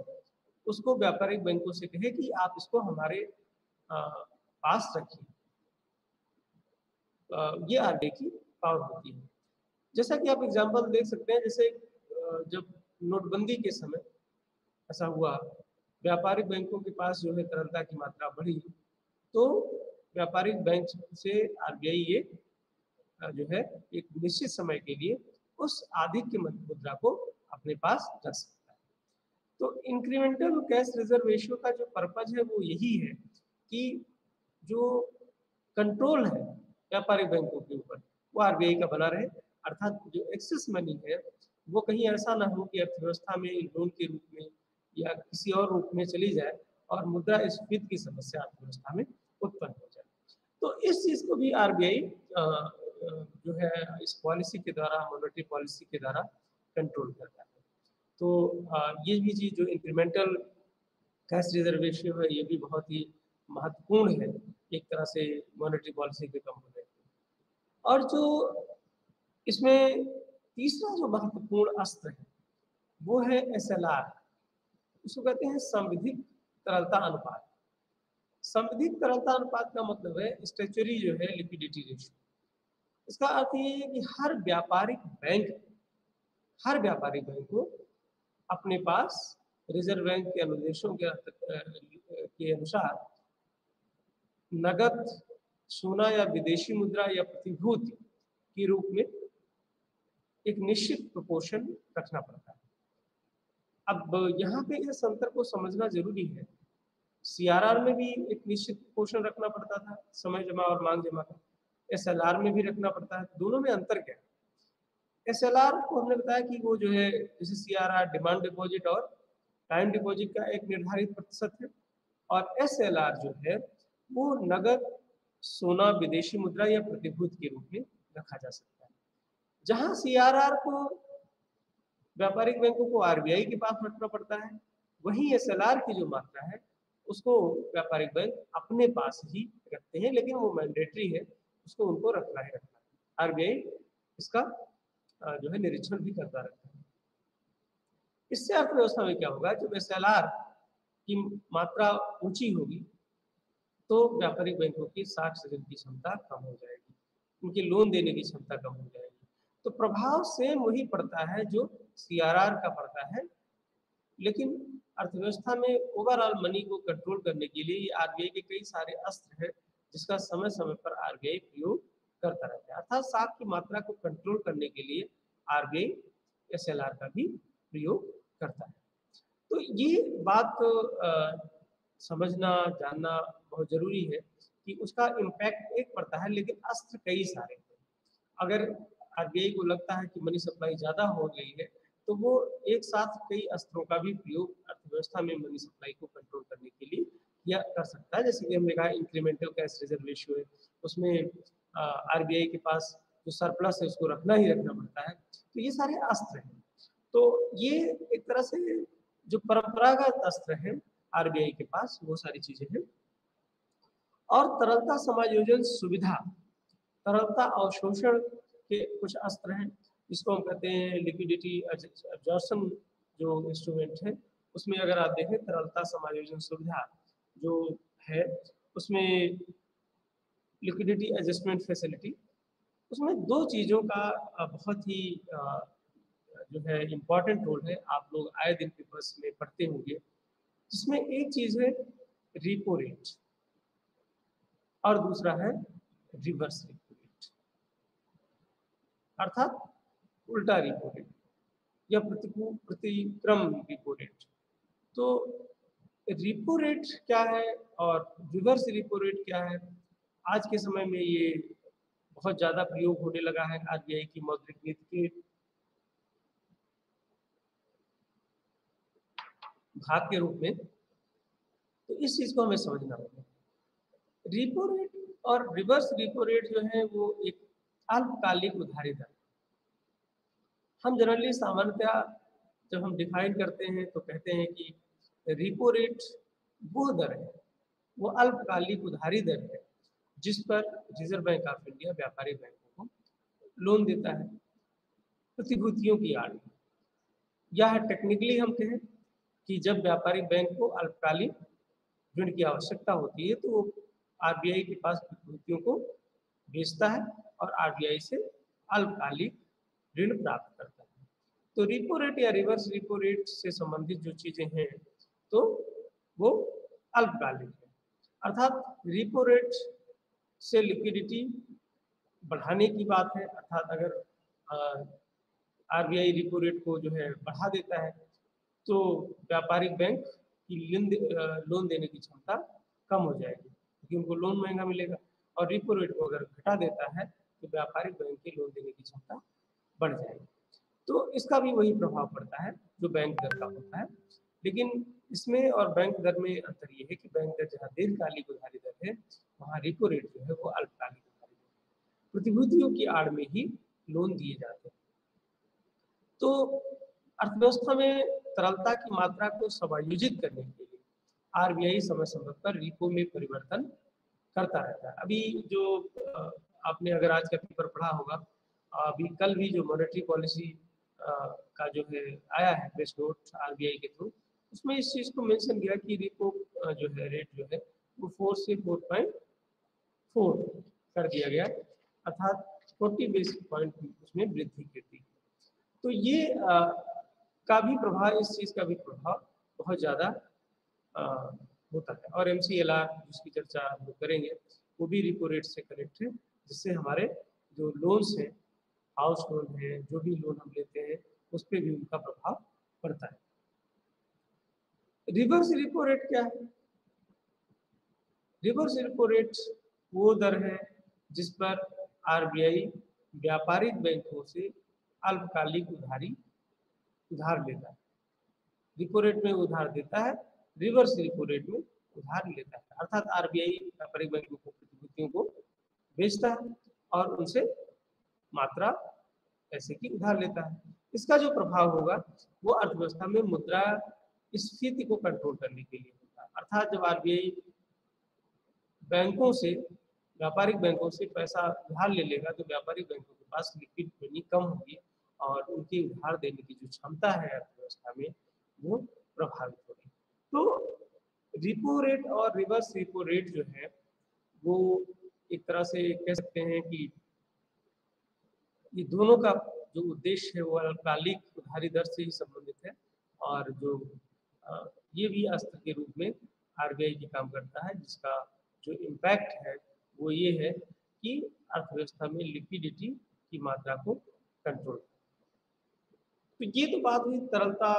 उसको व्यापारिक बैंकों से कहे कि आप इसको हमारे पास रखिए। ये आरबीआई की पावर होती है। जैसा कि आप एग्जांपल देख सकते हैं, जैसे जब नोटबंदी के समय ऐसा हुआ, व्यापारिक बैंकों के पास जो है तरलता की मात्रा बढ़ी तो व्यापारिक बैंक से आरबीआई ये जो है एक निश्चित समय के लिए उस आधिक्य मुद्रा को अपने पास रख सकता है। तो इंक्रीमेंटल कैश रिजर्व रेशियो का जो पर्पज है वो यही है कि जो कंट्रोल है व्यापारिक बैंकों के ऊपर वो आरबीआई का बना रहे, अर्थात जो एक्सेस मनी है वो कहीं ऐसा ना हो कि अर्थव्यवस्था में लोन के रूप में या किसी और रूप में चली जाए और मुद्रास्फीति की समस्या अर्थव्यवस्था में उत्पन्न हो जाए। तो इस चीज को भी आरबीआई जो है इस पॉलिसी के द्वारा, मॉनेटरी पॉलिसी के द्वारा कंट्रोल करता है। तो ये भी चीज जो इंक्रीमेंटल कैश रिजर्व रेशियो है ये भी बहुत ही महत्वपूर्ण है एक तरह से मॉनेटरी पॉलिसी के कंपोनेंट। और जो इसमें तीसरा जो महत्वपूर्ण अस्त्र है वो है एसएलआर, उसको कहते हैं संविधिक तरलता अनुपात। संविधिक तरलता अनुपात का मतलब है स्टैच्यूटरी जो है लिक्विडिटी रेशियो। इसका अर्थ ये है कि हर व्यापारिक बैंक को अपने पास रिजर्व बैंक के अनुदेशों के अनुसार नगद, सोना या विदेशी मुद्रा या प्रतिभूति के रूप में एक निश्चित प्रोपोर्शन रखना पड़ता है। अब यहाँ पे इस अंतर को समझना जरूरी है। सीआरआर में भी एक निश्चित प्रोपोर्शन रखना पड़ता था समय जमा और मांग जमा का, एसएलआर में भी रखना पड़ता है। दोनों में अंतर क्या है? एसएलआर को हमने बताया कि वो जो है जैसे सीआरआर डिमांड डिपॉजिट और टाइम डिपॉजिट का एक निर्धारित प्रतिशत है और एसएलआर जो है वो नगद, सोना, विदेशी मुद्रा या प्रतिभूति के रूप में रखा जा सकता है। जहां सीआरआर को व्यापारिक बैंकों को आरबीआई के पास रखना पड़ता है, वहीं एसएलआर की जो मात्रा है उसको व्यापारिक बैंक अपने पास ही रखते हैं, लेकिन वो मैंडेटरी है, उसको उनको रखना ही रखना है। आरबीआई इसका जो है निरीक्षण भी करता रहता है। इससे अर्थव्यवस्था में क्या होगा, जब एसएलआर की मात्रा ऊंची होगी तो व्यापारिक बैंकों की साख सृजन की क्षमता कम हो जाएगी, उनकी लोन देने की क्षमता कम हो जाएगी। तो प्रभाव सेम वही पड़ता है जो सीआरआर का पड़ता है, लेकिन अर्थव्यवस्था में ओवरऑल मनी को कंट्रोल करने के लिए ये आरबीआई के कई सारे अस्त्र हैं जिसका समय समय पर आरबीआई प्रयोग करता रहता है। अर्थात साख की मात्रा को कंट्रोल करने के लिए आरबीआई एसएलआर का भी प्रयोग करता है। तो ये बात समझना जानना बहुत जरूरी है कि उसका इम्पैक्ट एक पड़ता है, लेकिन अस्त्र कई सारे हैं। अगर आरबीआई को लगता है कि मनी सप्लाई ज़्यादा हो गई है तो वो एक साथ कई अस्त्रों का भी प्रयोग अर्थव्यवस्था में मनी सप्लाई को कंट्रोल करने के लिए किया कर सकता है। जैसे कि हमने कहा इंक्रीमेंटल कैश रिजर्व रेशियो है, उसमें आरबीआई के पास जो सरप्लस है उसको रखना ही रखना पड़ता है। तो ये सारे अस्त्र हैं। तो ये एक तरह से जो परंपरागत अस्त्र हैं आरबीआई के पास वो सारी चीजें हैं। और तरलता समायोजन सुविधा, तरलता अवशोषण के कुछ अस्त्र हैं जिसको हम कहते हैं लिक्विडिटी एब्जॉर्प्शन जो इंस्ट्रूमेंट है, उसमें अगर आप देखें तरलता समायोजन सुविधा जो है उसमें लिक्विडिटी एडजस्टमेंट फैसिलिटी, उसमें दो चीज़ों का बहुत ही जो है इम्पोर्टेंट रोल है, आप लोग आए दिन पेपर्स में पढ़ते होंगे, जिसमें एक चीज़ है रिपो रेट और दूसरा है रिवर्स रिपो रेट, अर्थात उल्टा रिपो रेट या प्रतिक्रम रिपो रेट। तो रिपो रेट क्या है और रिवर्स रिपो रेट क्या है, आज के समय में ये बहुत ज़्यादा प्रयोग होने लगा है आरबीआई की मौद्रिक नीति के भाग के रूप में। तो इस चीज़ को हमें समझना होगा। रिपो रेट और रिवर्स रिपो रेट जो है वो एक अल्पकालिक उधारी दर। हम जनरली सामान्यतः जब हम डिफाइन करते हैं तो कहते हैं कि रिपो रेट वो दर है, वो अल्पकालिक उधारी दर है जिस पर रिजर्व बैंक ऑफ इंडिया व्यापारिक बैंकों को लोन देता है प्रतिभूतियों की आड़ में। या टेक्निकली हम कहें कि जब व्यापारिक बैंक को अल्पकालिक ऋण की आवश्यकता होती है तो वो आरबीआई के पास प्रतिभूतियों को बेचता है और आरबीआई से अल्पकालिक ऋण प्राप्त करता है। तो रिपो रेट या रिवर्स रिपो रेट से संबंधित जो चीजें हैं तो वो अल्पकालिक है, अर्थात रिपो रेट से लिक्विडिटी बढ़ाने की बात है, अर्थात अगर आरबीआई रिपो रेट को जो है बढ़ा देता है तो व्यापारिक बैंक की लोन देने की क्षमता कम हो जाएगी क्योंकि उनको लोन महंगा मिलेगा, और रिपो रेट को अगर घटा देता है तो व्यापारिक बैंक की लोन देने की क्षमता बढ़ जाएगी। तो इसका भी वही प्रभाव पड़ता है जो बैंक दर का होता है, लेकिन इसमें और बैंक दर में अंतर ये है कि बैंक दर जहाँ दीर्घकालिक उधारी दर है वहाँ रिपो रेट जो है वो अल्पकालिक उधारी दर, प्रतिभूतियों की आड़ में ही लोन दिए जाते हैं। तो अर्थव्यवस्था में तरलता की मात्रा को समायोजित करने के लिए आरबीआई समय समय पर रिपो में परिवर्तन करता रहता है। अभी जो आपने अगर आज का पेपर पढ़ा होगा, अभी कल भी जो मॉनेटरी पॉलिसी का जो है आया है प्रेस नोट आरबीआई के थ्रू, उसमें इस चीज़ को मेंशन किया कि रिपो जो है रेट जो है वो 4 से 4.4 कर दिया गया, अर्थात 40 बेसिस पॉइंट उसमें वृद्धि की थी। तो ये का भी प्रभाव, इस चीज़ का भी प्रभाव बहुत ज़्यादा होता है। और एमसीएलआर जिसकी चर्चा हम लोग करेंगे वो भी रिपो रेट से कनेक्ट है, जिससे हमारे जो लोन्स हैं, हाउस लोन है, जो भी लोन हम लेते हैं उस पर भी उनका प्रभाव पड़ता है। रिवर्स रिपो रेट क्या है? रिवर्स रिपो रेट वो दर है जिस पर आरबीआई व्यापारिक बैंकों से अल्पकालिक उधार लेता है। रिपो रेट में उधार देता है, रिवर्स रिपो रेट में उधार लेता है, अर्थात आरबीआई व्यापारिक बैंकों को प्रतिभूतियों को बेचता है और उनसे मात्रा पैसे की उधार लेता है। इसका जो प्रभाव होगा वो अर्थव्यवस्था में मुद्रा स्फीति को कंट्रोल करने के लिए होगा। अर्थात जब आरबीआई बैंकों से, व्यापारिक बैंकों से पैसा उधार ले लेगा तो व्यापारिक बैंकों के पास लिक्विड मनी कम होगी और उनकी उधार देने की जो क्षमता है अर्थव्यवस्था में वो प्रभावित होगी। तो रिपो रेट और रिवर्स रिपो रेट जो है वो एक तरह से कह सकते हैं कि ये दोनों का जो उद्देश्य है वो अल्पकालिक उधारी दर से ही संबंधित है और जो ये भी अस्त्र के रूप में आरबीआई की काम करता है, जिसका जो इम्पैक्ट है वो ये है कि अर्थव्यवस्था में लिक्विडिटी की मात्रा को कंट्रोल। तो ये तो बात हुई तरलता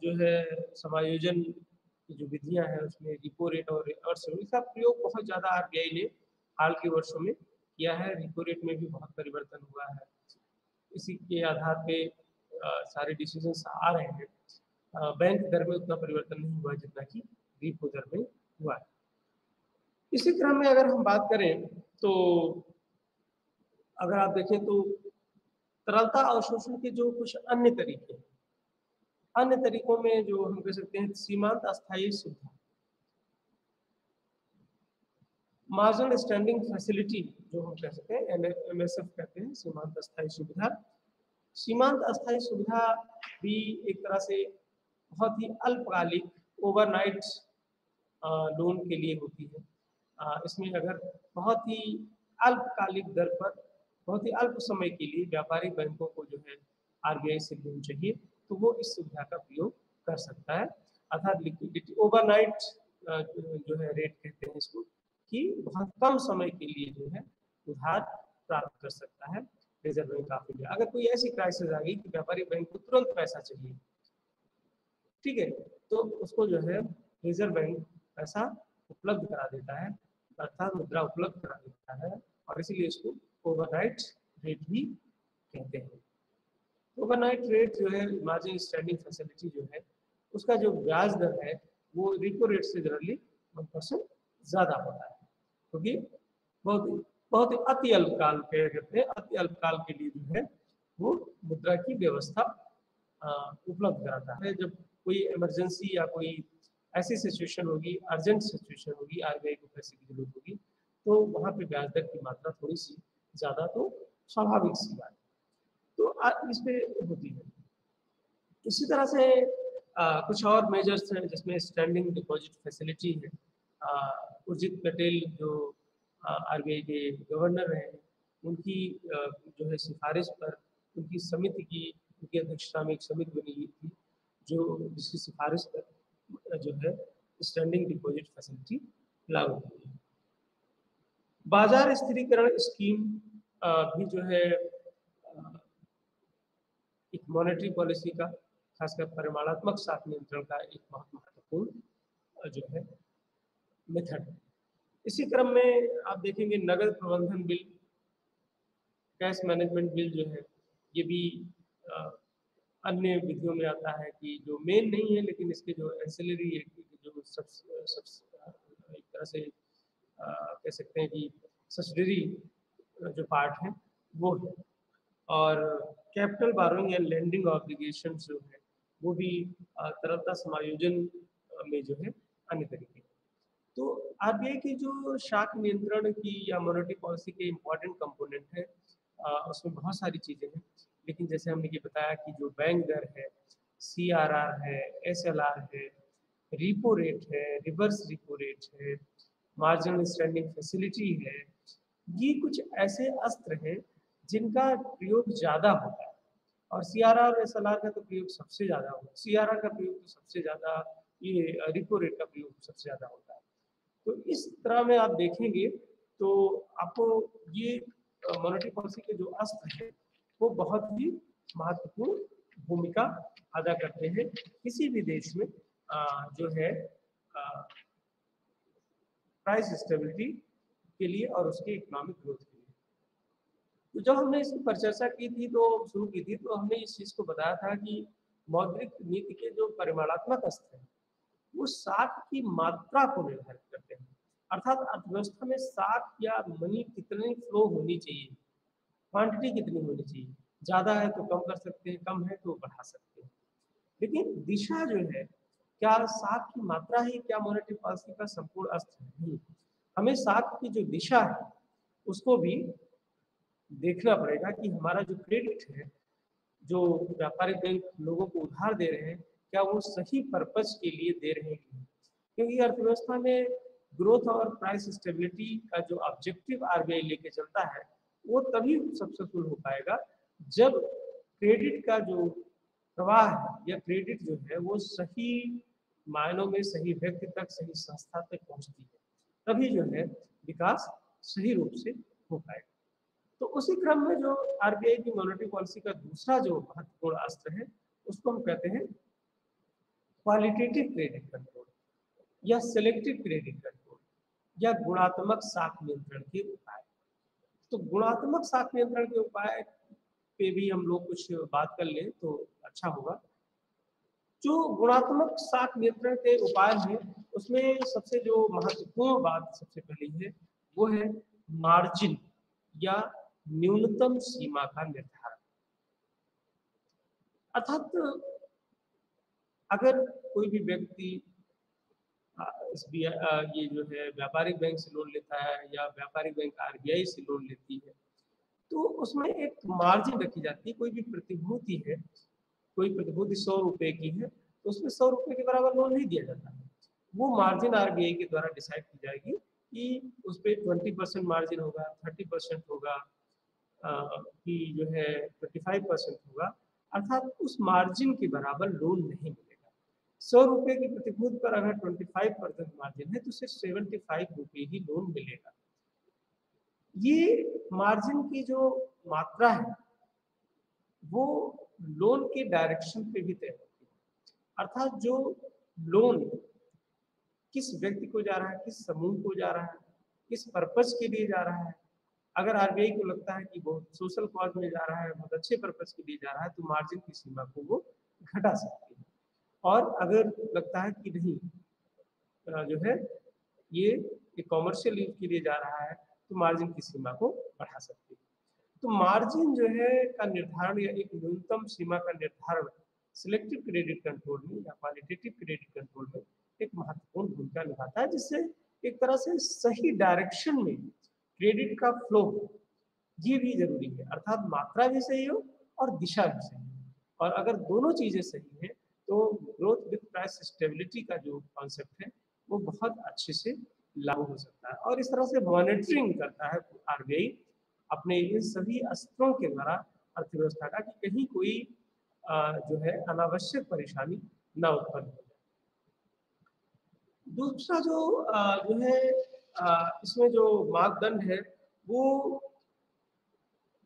जो है समायोजन की जो विधियां हैं उसमें रिपो रेट और रिवर्स रेट, इसका प्रयोग बहुत ज़्यादा आरबीआई ने हाल के वर्षों में किया है। रिपो रेट में भी बहुत परिवर्तन हुआ है, इसी के आधार पे सारे डिसीजंस आ रहे हैं। बैंक दर में उतना परिवर्तन नहीं हुआ जितना कि रिपो दर में हुआ है। इसी क्रम में अगर हम बात करें तो अगर आप देखें तो तरलता अवशोषण के जो कुछ अन्य तरीके हैं, अन्य तरीकों में जो हम कह सकते हैं सीमांत अस्थायी सुविधा, मार्जिनल स्टैंडिंग फैसिलिटी जो हम कह सकते हैं एमएसएफ कहते हैं, सीमांत अस्थायी सुविधा। सीमांत अस्थायी सुविधा भी एक तरह से बहुत ही अल्पकालिक ओवरनाइट लोन के लिए होती है। इसमें अगर बहुत ही अल्पकालिक दर पर बहुत ही अल्प समय के लिए व्यापारिक बैंकों को जो है आरबीआई से लोन चाहिए तो वो इस सुविधा का प्रयोग कर सकता है। अर्थात लिक्विडिटी ओवरनाइट जो है रेट कहते हैं इसको, कि बहुत कम समय के लिए जो है उधार प्राप्त कर सकता है रिजर्व बैंक ऑफ इंडिया। अगर कोई ऐसी क्राइसिस आ गई कि व्यापारिक बैंक को तुरंत पैसा चाहिए, ठीक है, तो उसको जो है रिजर्व बैंक पैसा उपलब्ध करा देता है, अर्थात मुद्रा उपलब्ध करा देता है और इसीलिए इसको ओवरनाइट रेट भी कहते हैं। ओवरनाइट रेट जो है मार्जिन स्टैंडिंग फैसिलिटी जो है उसका जो ब्याज दर है वो रिपो रेट से जनरली 1% ज़्यादा होता है, क्योंकि बहुत ही अति अल्पकाल के कहते हैं, अति अल्पकाल के लिए जो है वो मुद्रा की व्यवस्था उपलब्ध कराता है। जब कोई इमरजेंसी या कोई ऐसी सिचुएशन होगी, अर्जेंट सिचुएशन होगी, आरबीआई को पैसे की जरूरत होगी, तो वहाँ पे ब्याज दर की मात्रा थोड़ी सी ज़्यादा तो स्वाभाविक सी बात तो इस पे होती है। इसी तरह से कुछ और मेजर्स हैं जिसमें स्टैंडिंग डिपॉजिट फैसिलिटी है। उर्जित पटेल जो आरबीआई के गवर्नर हैं, उनकी जो है सिफारिश पर उनकी समिति की, उनकी अध्यक्षता में एक समिति बनी हुई थी जो जिसकी सिफारिश पर जो है स्टैंडिंग डिपॉजिट फैसिलिटी लागू हुई है। बाजार स्थिरीकरण स्कीम भी जो है एक मॉनेटरी पॉलिसी का, खासकर परिमाणात्मक साख नियंत्रण का एक बहुत महत्वपूर्ण जो है मेथड है। इसी क्रम में आप देखेंगे नगद प्रबंधन बिल, कैश मैनेजमेंट बिल जो है ये भी अन्य विधियों में आता है कि जो मेन नहीं है लेकिन इसके जो एंसिलरी जो एक तरह से कह सकते हैं कि सब्सिडरी जो पार्ट है वो है। और capital borrowing and lending obligation जो है वो भी तरलता समायोजन में जो है अन्य तरीके। तो आरबीआई की जो शाख नियंत्रण की या मॉनेटरी पॉलिसी के इम्पोर्टेंट कंपोनेंट है, उसमें बहुत सारी चीज़ें हैं, लेकिन जैसे हमने ये बताया कि जो बैंक दर है, सीआरआर है, एसएलआर है, रिपो रेट है, रिवर्स रिपो रेट है, मार्जिनल स्टैंडिंग फैसिलिटी है, ये कुछ ऐसे अस्त्र हैं जिनका प्रयोग ज़्यादा होता है। और सीआरआर एसएलआर का तो प्रयोग सबसे ज़्यादा होता है, सीआरआर का प्रयोग तो सबसे ज़्यादा, ये रिपो रेट का प्रयोग सबसे ज़्यादा होता है। तो इस तरह में आप देखेंगे तो आपको ये मॉनेटरी पॉलिसी के जो अस्त्र हैं वो बहुत ही महत्वपूर्ण भूमिका अदा करते हैं किसी भी देश में जो है प्राइस स्टेबिलिटी के लिए और उसके इकोनॉमिक ग्रोथ के लिए। तो जब हमने इसकी परिचर्चा की थी तो शुरू की थी तो हमने इस चीज़ को बताया था कि मौद्रिक नीति के जो परिमाणात्मक अस्त्र हैं वो साख की मात्रा को निर्धारित करते हैं। अर्थात अर्थव्यवस्था में साख या मनी कितनी फ्लो होनी चाहिए, क्वांटिटी कितनी होनी चाहिए, ज़्यादा है तो कम कर सकते हैं, कम है तो बढ़ा सकते हैं। लेकिन दिशा जो है, क्या साख की मात्रा ही क्या मॉनेटरी पॉलिसी का संपूर्ण अस्त्र है? नहीं, हमें साख की जो दिशा है उसको भी देखना पड़ेगा कि हमारा जो क्रेडिट है, जो व्यापारिक बैंक लोगों को उधार दे रहे हैं, क्या वो सही पर्पज के लिए दे रहे हैं कि नहीं? क्योंकि अर्थव्यवस्था में ग्रोथ और प्राइस स्टेबिलिटी का जो ऑब्जेक्टिव आरबीआई लेके चलता है, वो तभी सक्सेसफुल हो पाएगा जब क्रेडिट का जो प्रवाह है या क्रेडिट जो है वो सही मायनों में सही व्यक्ति तक, सही संस्था तक पहुंचती है, तभी जो है विकास सही रूप से हो पाएगा। तो उसी क्रम में जो आरबीआई की मॉनेटरी पॉलिसी का दूसरा जो महत्वपूर्ण अस्त्र है, उसको हम कहते हैं क्वालिटेटिव क्रेडिट कंट्रोल या सिलेक्टिव क्रेडिट कंट्रोल या गुणात्मक साख नियंत्रण के उपाय। तो गुणात्मक साख नियंत्रण के उपाय पे भी हम लोग कुछ बात कर लें तो अच्छा होगा। जो गुणात्मक साख नियंत्रण के उपाय हैं, उसमें सबसे जो महत्वपूर्ण बात सबसे पहली है, वो है मार्जिन या न्यूनतम सीमा का निर्धारण। अर्थात अगर कोई भी व्यक्ति ये जो है व्यापारिक बैंक से लोन लेता है या व्यापारिक बैंक आरबीआई से लोन लेती है, तो उसमें एक मार्जिन रखी जाती है। कोई भी प्रतिभूति है, कोई प्रतिभूति 100 रुपए की है, तो उसमें 100 रुपए के बराबर लोन नहीं दिया जाता है। वो मार्जिन आरबीआई के द्वारा डिसाइड की जाएगी कि उस पर 20% मार्जिन होगा, 30% होगा, कि जो है 25% होगा। अर्थात उस मार्जिन के बराबर लोन नहीं मिलेगा। 100 रुपए की प्रतिभूति पर अगर 25% मार्जिन है तो सिर्फ 75 रुपए ही लोन मिलेगा। ये मार्जिन की जो मात्रा है वो लोन के डायरेक्शन पे भी तय होती है। अर्थात जो लोन किस व्यक्ति को जा रहा है, किस समूह को जा रहा है, किस पर्पज के लिए जा रहा है। अगर आरबीआई को लगता है कि बहुत सोशल कॉज में जा रहा है, बहुत अच्छे पर्पज के लिए जा रहा है, तो मार्जिन की सीमा को वो घटा सकती है। और अगर लगता है कि नहीं, जो है ये एक कॉमर्शियल यूज के लिए जा रहा है, तो मार्जिन की सीमा को बढ़ा सकती है। तो मार्जिन जो है का निर्धारण या एक न्यूनतम सीमा का निर्धारण सिलेक्टिव क्रेडिट कंट्रोल में या क्वालिटेटिव क्रेडिट कंट्रोल में एक महत्वपूर्ण भूमिका निभाता है, जिससे एक तरह से सही डायरेक्शन में क्रेडिट का फ्लो हो, ये भी जरूरी है। अर्थात मात्रा भी सही हो और दिशा भी सही हो। और अगर दोनों चीजें सही हैं तो ग्रोथ विद प्राइस स्टेबिलिटी का जो कॉन्सेप्ट है वो बहुत अच्छे से लागू हो सकता है। और इस तरह से मॉनिटरिंग करता है आरबीआई अपने इन सभी अस्त्रों के द्वारा अर्थव्यवस्था का, कि कहीं कोई जो है अनावश्यक परेशानी न उत्पन्न हो जाए। दूसरा जो है इसमें जो मापदंड है वो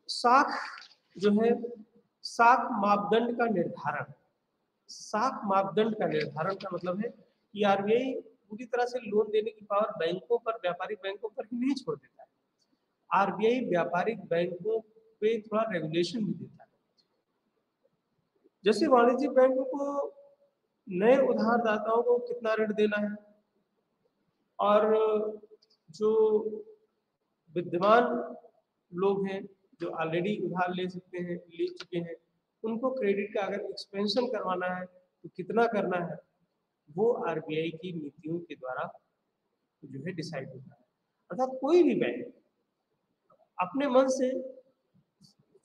साख जो है, साख मापदंड का निर्धारण। साख मापदंड का निर्धारण का मतलब है कि आरबीआई पूरी तरह से लोन देने की पावर बैंकों पर, व्यापारिक बैंकों पर ही नहीं छोड़ देता है। आरबीआई व्यापारिक बैंकों पे थोड़ा रेगुलेशन भी देता है। जैसे वाणिज्यिक बैंकों को नए उधारदाताओं को कितना ऋण देना है, और जो विद्यमान लोग हैं जो ऑलरेडी उधार ले सकते हैं, ले चुके हैं, उनको क्रेडिट का अगर एक्सपेंशन करवाना है तो कितना करना है, वो आरबीआई की नीतियों के द्वारा जो है डिसाइड होता है। अर्थात कोई भी बैंक अपने मन से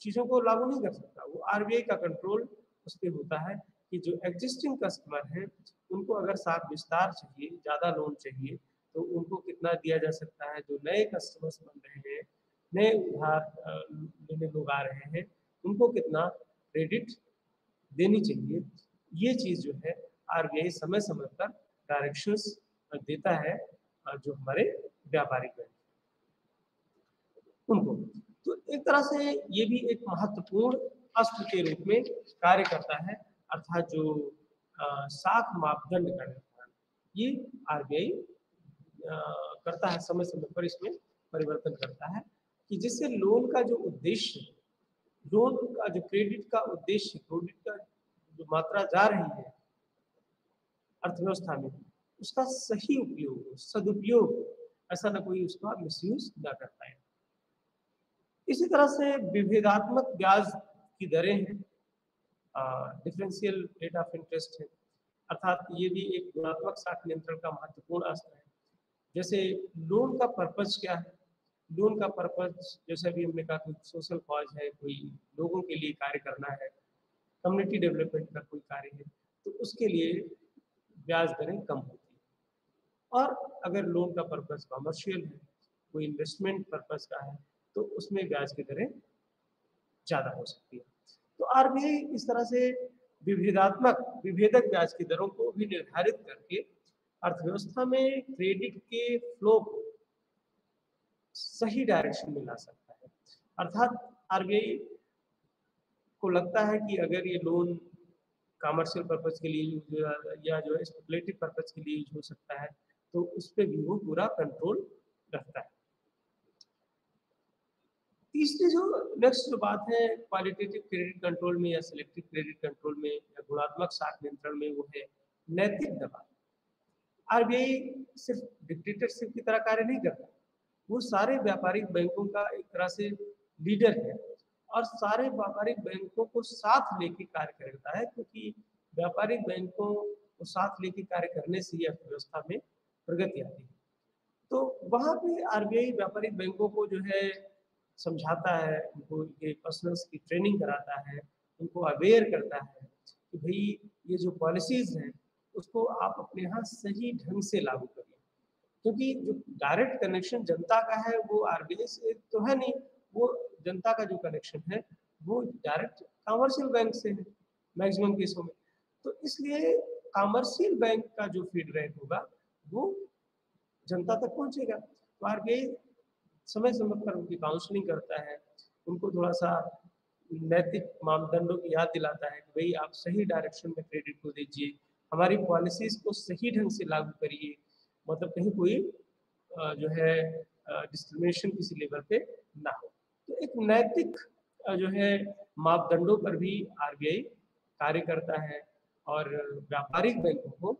चीजों को लागू नहीं कर सकता। वो आरबीआई का कंट्रोल उस पर होता है कि जो एग्जिस्टिंग कस्टमर हैं उनको अगर साथ विस्तार चाहिए, ज्यादा लोन चाहिए, तो उनको कितना दिया जा सकता है। जो नए कस्टमर्स बन रहे हैं, नए उधार लेने लोग आ रहे हैं, उनको कितना क्रेडिट देनी चाहिए, ये चीज जो है आरबीआई समय समय पर डायरेक्शंस देता है जो हमारे व्यापारिक बैंक उनको। तो एक तरह से ये भी एक महत्वपूर्ण अस्त्र के रूप में कार्य करता है। अर्थात जो साख मापदंड का निर्धारण ये आरबीआई करता है, समय समय पर इसमें परिवर्तन करता है, कि जिससे लोन का जो उद्देश्य, लोन का जो क्रेडिट का उद्देश्य, क्रेडिट का जो मात्रा जा रही है अर्थव्यवस्था में, उसका सही उपयोग हो, सदुपयोग हो, ऐसा ना कोई उसका मिसयूज ना कर पाए। इसी तरह से विभेदात्मक ब्याज की दरें हैं, डिफरेंशियल रेट ऑफ इंटरेस्ट है, अर्थात ये भी एक गुणात्मक साख नियंत्रण का महत्वपूर्ण अस्त्र है। जैसे लोन का पर्पज क्या है? लोन का पर्पज जैसे अभी हमने कहा कोई सोशल कॉज है, कोई लोगों के लिए कार्य करना है, कम्युनिटी डेवलपमेंट का कोई कार्य है, तो उसके लिए ब्याज दरें कम होती है। और अगर लोन का पर्पज कॉमर्शियल है, कोई इन्वेस्टमेंट पर्पज का है, तो उसमें ब्याज की दरें ज़्यादा हो सकती है। तो आरबीआई इस तरह से विभेदक ब्याज की दरों को भी निर्धारित करके अर्थव्यवस्था में क्रेडिट के फ्लो को सही डायरेक्शन में ला सकता है। अर्थात आरबीआई को लगता है कि अगर ये लोन कमर्शियल पर्पज के लिए या जो है स्पेकुलेटिव पर्पज के लिए यूज हो सकता है, तो उस पर भी वो पूरा कंट्रोल रखता है। तीसरी जो नेक्स्ट जो बात है क्वालिटेटिव क्रेडिट कंट्रोल में या सिलेक्टिव क्रेडिट कंट्रोल में या गुणात्मक साख नियंत्रण में, वो है नैतिक दबाव। आरबीआई सिर्फ डिक्टेटरशिप की तरह कार्य नहीं करता, वो सारे व्यापारिक बैंकों का एक तरह से लीडर है और सारे व्यापारिक बैंकों को साथ लेके कार्य करता है, क्योंकि व्यापारिक बैंकों को साथ लेके कार्य करने से ही अर्थव्यवस्था में प्रगति आती है। तो वहाँ पे आरबीआई व्यापारिक बैंकों को जो है समझाता है, उनको ये पर्सनल्स की ट्रेनिंग कराता है, उनको अवेयर करता है कि भाई ये जो पॉलिसीज हैं उसको आप अपने यहाँ सही ढंग से लागू करिए, क्योंकि जो डायरेक्ट कनेक्शन जनता का है वो आरबीआई से तो है नहीं, वो जनता का जो कनेक्शन है वो डायरेक्ट कमर्शियल बैंक से है मैक्सिमम केसों में। तो इसलिए कमर्शियल बैंक का जो फीडबैक होगा वो जनता तक पहुंचेगा। तो आरबीआई समय समय पर उनकी काउंसलिंग करता है, उनको थोड़ा सा नैतिक मापदंडों की याद दिलाता है कि भाई आप सही डायरेक्शन में क्रेडिट को दीजिए, हमारी पॉलिसीज को सही ढंग से लागू करिए, मतलब कहीं कोई जो है डिस्क्रिमिनेशन किसी लेवल पे ना हो। तो एक नैतिक जो है मापदंडों पर भी आरबीआई कार्य करता है और व्यापारिक बैंकों को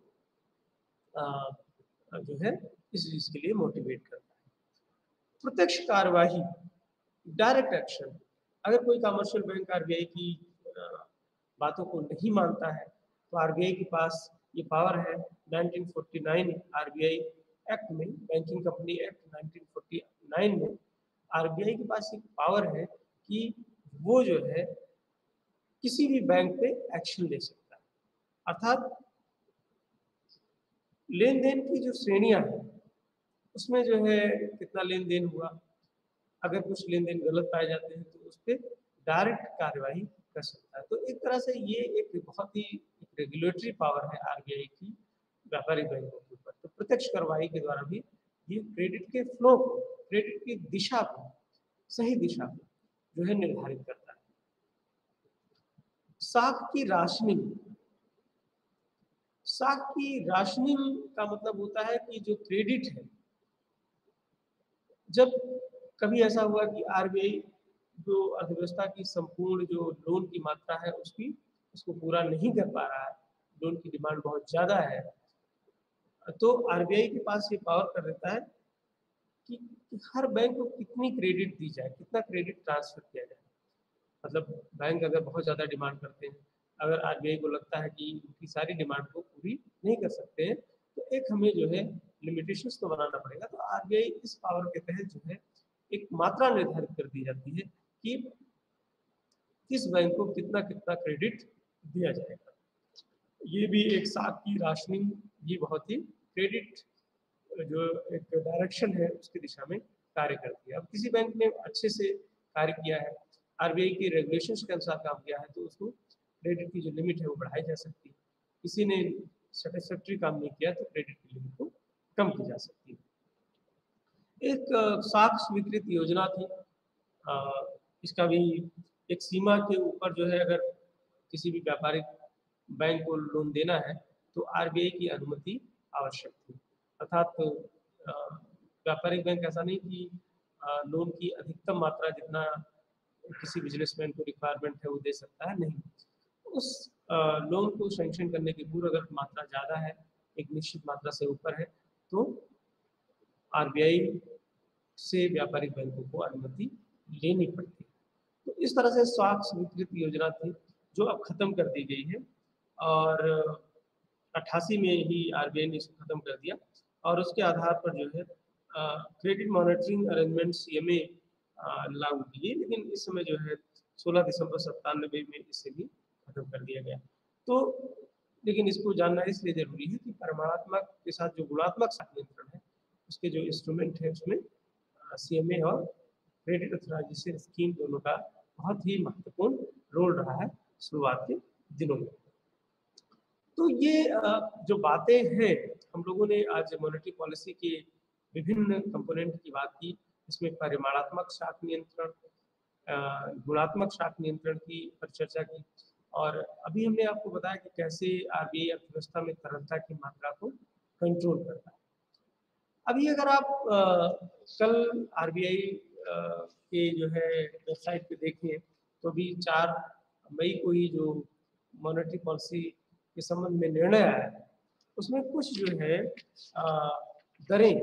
जो है इस चीज के लिए मोटिवेट करता है। प्रत्यक्ष कार्यवाही, डायरेक्ट एक्शन, अगर कोई कमर्शियल बैंक आरबीआई की बातों को नहीं मानता है तो आरबीआई के पास ये पावर है 1949 आरबीआई एक्ट में, बैंकिंग कंपनी एक्ट 1949 में आरबीआई के पास एक पावर है कि वो जो है किसी भी बैंक पे एक्शन ले सकता है। अर्थात लेन देन की जो श्रेणियां हैं उसमें जो है कितना लेन देन हुआ, अगर कुछ लेन देन गलत पाए जाते हैं तो उस पर डायरेक्ट कार्यवाही कर सकता है। तो एक तरह से ये एक बहुत ही रेगुलेटरी पावर है आरबीआई की व्यापारिक बैंकों के ऊपर। तो प्रत्यक्ष कार्यवाही के द्वारा भी ये क्रेडिट के फ्लो को, क्रेडिट की दिशा को, सही दिशा को जो है निर्धारित करता है। साख की राशनिंग, साख की राशनिंग का मतलब होता है कि जो क्रेडिट है, जब कभी ऐसा हुआ कि आरबीआई जो अर्थव्यवस्था की संपूर्ण जो लोन की मात्रा है उसको पूरा नहीं कर पा रहा है, लोन की डिमांड बहुत ज़्यादा है, तो आरबीआई के पास ये पावर कर देता है कि हर बैंक को कितनी क्रेडिट दी जाए, कितना क्रेडिट ट्रांसफर किया जाए। मतलब बैंक अगर बहुत ज़्यादा डिमांड करते हैं, अगर आरबीआई को लगता है कि उनकी सारी डिमांड को पूरी नहीं कर सकते हैं, तो एक हमें जो है लिमिटेशंस तो बनाना पड़ेगा। तो आरबीआई इस पावर के तहत जो है एक मात्रा निर्धारित कर दी जाती है कि किस बैंक को कितना कितना क्रेडिट दिया जाएगा। ये भी एक साख की राशनिंग, ये बहुत ही क्रेडिट जो एक डायरेक्शन है उसकी दिशा में कार्य करती है। अब किसी बैंक ने अच्छे से कार्य किया है, आरबीआई के रेगुलेशंस के अनुसार काम किया है, तो उसको क्रेडिट की जो लिमिट है वो बढ़ाई जा सकती है। किसी ने सेटिस्फैक्ट्री काम नहीं किया तो क्रेडिट की लिमिट को कम की जा सकती है। एक साख स्वीकृत योजना थी, इसका भी एक सीमा के ऊपर जो है अगर किसी भी व्यापारिक बैंक को लोन देना है तो आरबीआई की अनुमति आवश्यक थी। अर्थात व्यापारिक बैंक ऐसा नहीं कि लोन की अधिकतम मात्रा जितना किसी बिजनेसमैन को रिक्वायरमेंट है वो दे सकता है, नहीं। उस लोन को सैंक्शन करने की पूर्व अगर मात्रा ज़्यादा है, एक निश्चित मात्रा से ऊपर है, तो आरबीआई से व्यापारिक बैंकों को अनुमति लेनी पड़ती है। तो इस तरह से स्वास्थ्य स्वीकृत योजना थी जो अब खत्म कर दी गई है, और 88 में ही आरबीआई ने इसको खत्म कर दिया, और उसके आधार पर जो है क्रेडिट मॉनिटरिंग अरेंजमेंट सीएमए लागू की गई, लेकिन इस समय जो है 16 दिसंबर 97 में इसे भी खत्म कर दिया गया। तो लेकिन इसको जानना इसलिए जरूरी है कि परिमाणात्मक के साथ जो गुणात्मक साख नियंत्रण है, उसके जो इंस्ट्रूमेंट है उसमें सीएमए और क्रेडिट ऑथराइजेशन स्कीम दोनों का बहुत ही महत्वपूर्ण रोल रहा है शुरुआत के दिनों में। तो ये जो बातें हैं, हम लोगों ने आज मॉनेटरी पॉलिसी के विभिन्न कंपोनेंट की बात की, इसमें परिमाणात्मक शाख नियंत्रण, गुणात्मक शाख नियंत्रण की पर चर्चा की, और अभी हमने आपको बताया कि कैसे आरबीआई अर्थव्यवस्था में तरलता की मात्रा को कंट्रोल करता है। अभी अगर आप कल आरबीआई के जो है वेबसाइट पे देखें, तो अभी 4 मई को ही जो मॉनेटरी पॉलिसी के संबंध में निर्णय आया है, उसमें कुछ जो है दरें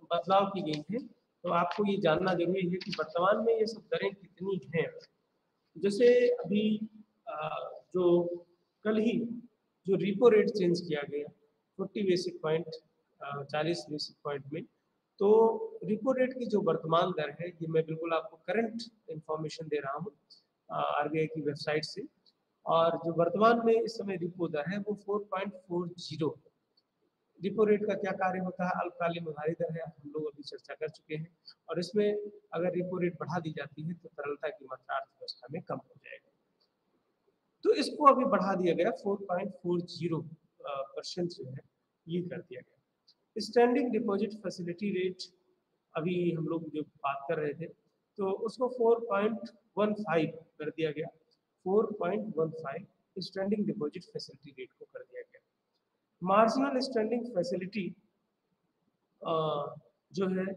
बदलाव की गई हैं। तो आपको ये जानना जरूरी है कि वर्तमान में ये सब दरें कितनी हैं। जैसे अभी जो कल ही जो रिपो रेट चेंज किया गया 40 बेसिक पॉइंट, 40 बेसिक पॉइंट में, तो रिपो रेट की जो वर्तमान दर है, ये मैं बिल्कुल आपको करंट इंफॉर्मेशन दे रहा हूँ आरबीआई की वेबसाइट से, और जो वर्तमान में इस समय रिपो दर है वो 4.40। रिपो रेट का क्या कार्य होता है? अल्पकालीन उधारी दर है, हम लोग अभी चर्चा कर चुके हैं, और इसमें अगर रिपो रेट बढ़ा दी जाती है तो तरलता की मात्रा अर्थव्यवस्था में कम हो जाएगी। तो इसको अभी बढ़ा दिया गया 4.40% जो है ये कर दिया गया। स्टैंडिंग डिपॉजिट फैसिलिटी रेट अभी हम लोग जो बात कर रहे थे, तो उसको 4.15 कर दिया गया। 4.15 स्टैंडिंग डिपॉजिट फैसिलिटी रेट को कर दिया गया। मार्जिनल स्टैंडिंग फैसिलिटी जो है,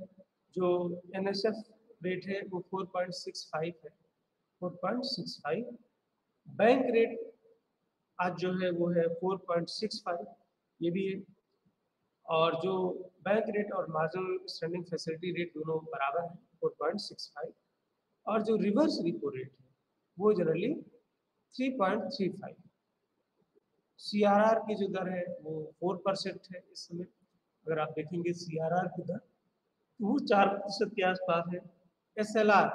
जो एनएसएफ रेट है वो 4.65 है, 4.65। बैंक रेट आज जो है वो है 4.65, ये भी है, और जो बैंक रेट और मार्जिनल स्टैंडिंग फैसिलिटी रेट दोनों बराबर है 4.65, और जो रिवर्स रिपो रेट है वो जनरली 3.35। सीआरआर की जो दर है वो 4% है इस समय। अगर आप देखेंगे सीआरआर की दर तो वो 4% के आसपास है। एसएलआर,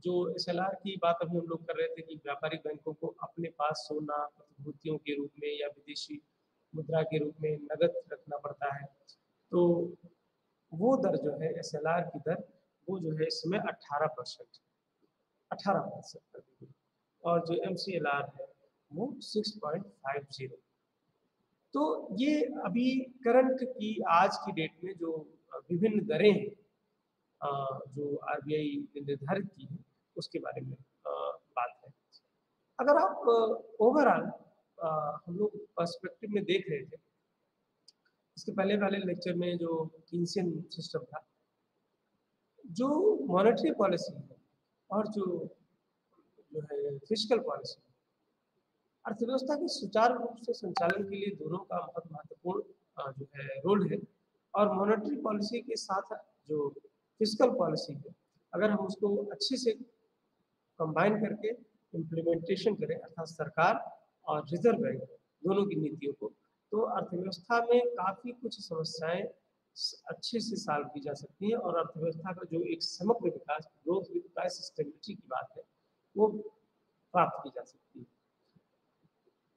जो एसएलआर की बात अभी हम लोग कर रहे थे कि व्यापारिक बैंकों को अपने पास सोना प्रतिभूतियों के रूप में या विदेशी मुद्रा के रूप में नगद रखना पड़ता है, तो वो दर जो है एसएलआर की दर वो जो है इस समय 18%, 18% कर दी गई, और जो एमसीएलआर है वो 6.50। तो ये अभी करंट की आज की डेट में जो विभिन्न दरें हैं जो आरबीआई ने निर्धारित की है, उसके बारे में बात है। अगर आप ओवरऑल हम लोग पर्सपेक्टिव में देख रहे थे, इसके पहले वाले लेक्चर में जो कीन्सियन सिस्टम था, जो मॉनेटरी पॉलिसी है और जो है फिस्कल पॉलिसी, अर्थव्यवस्था के सुचारू रूप से संचालन के लिए दोनों का बहुत महत्वपूर्ण जो है रोल है। और मॉनेटरी पॉलिसी के साथ जो फिस्कल पॉलिसी है, अगर हम उसको अच्छे से कंबाइन करके इम्प्लीमेंटेशन करें, अर्थात सरकार और रिजर्व बैंक दोनों की नीतियों को, तो अर्थव्यवस्था में काफ़ी कुछ समस्याएं अच्छे से सॉल्व की जा सकती हैं, और अर्थव्यवस्था का जो एक समग्र विकास, ग्रोथ विद प्राइस स्टेबिलिटी की बात है, वो प्राप्त की जा सकती है।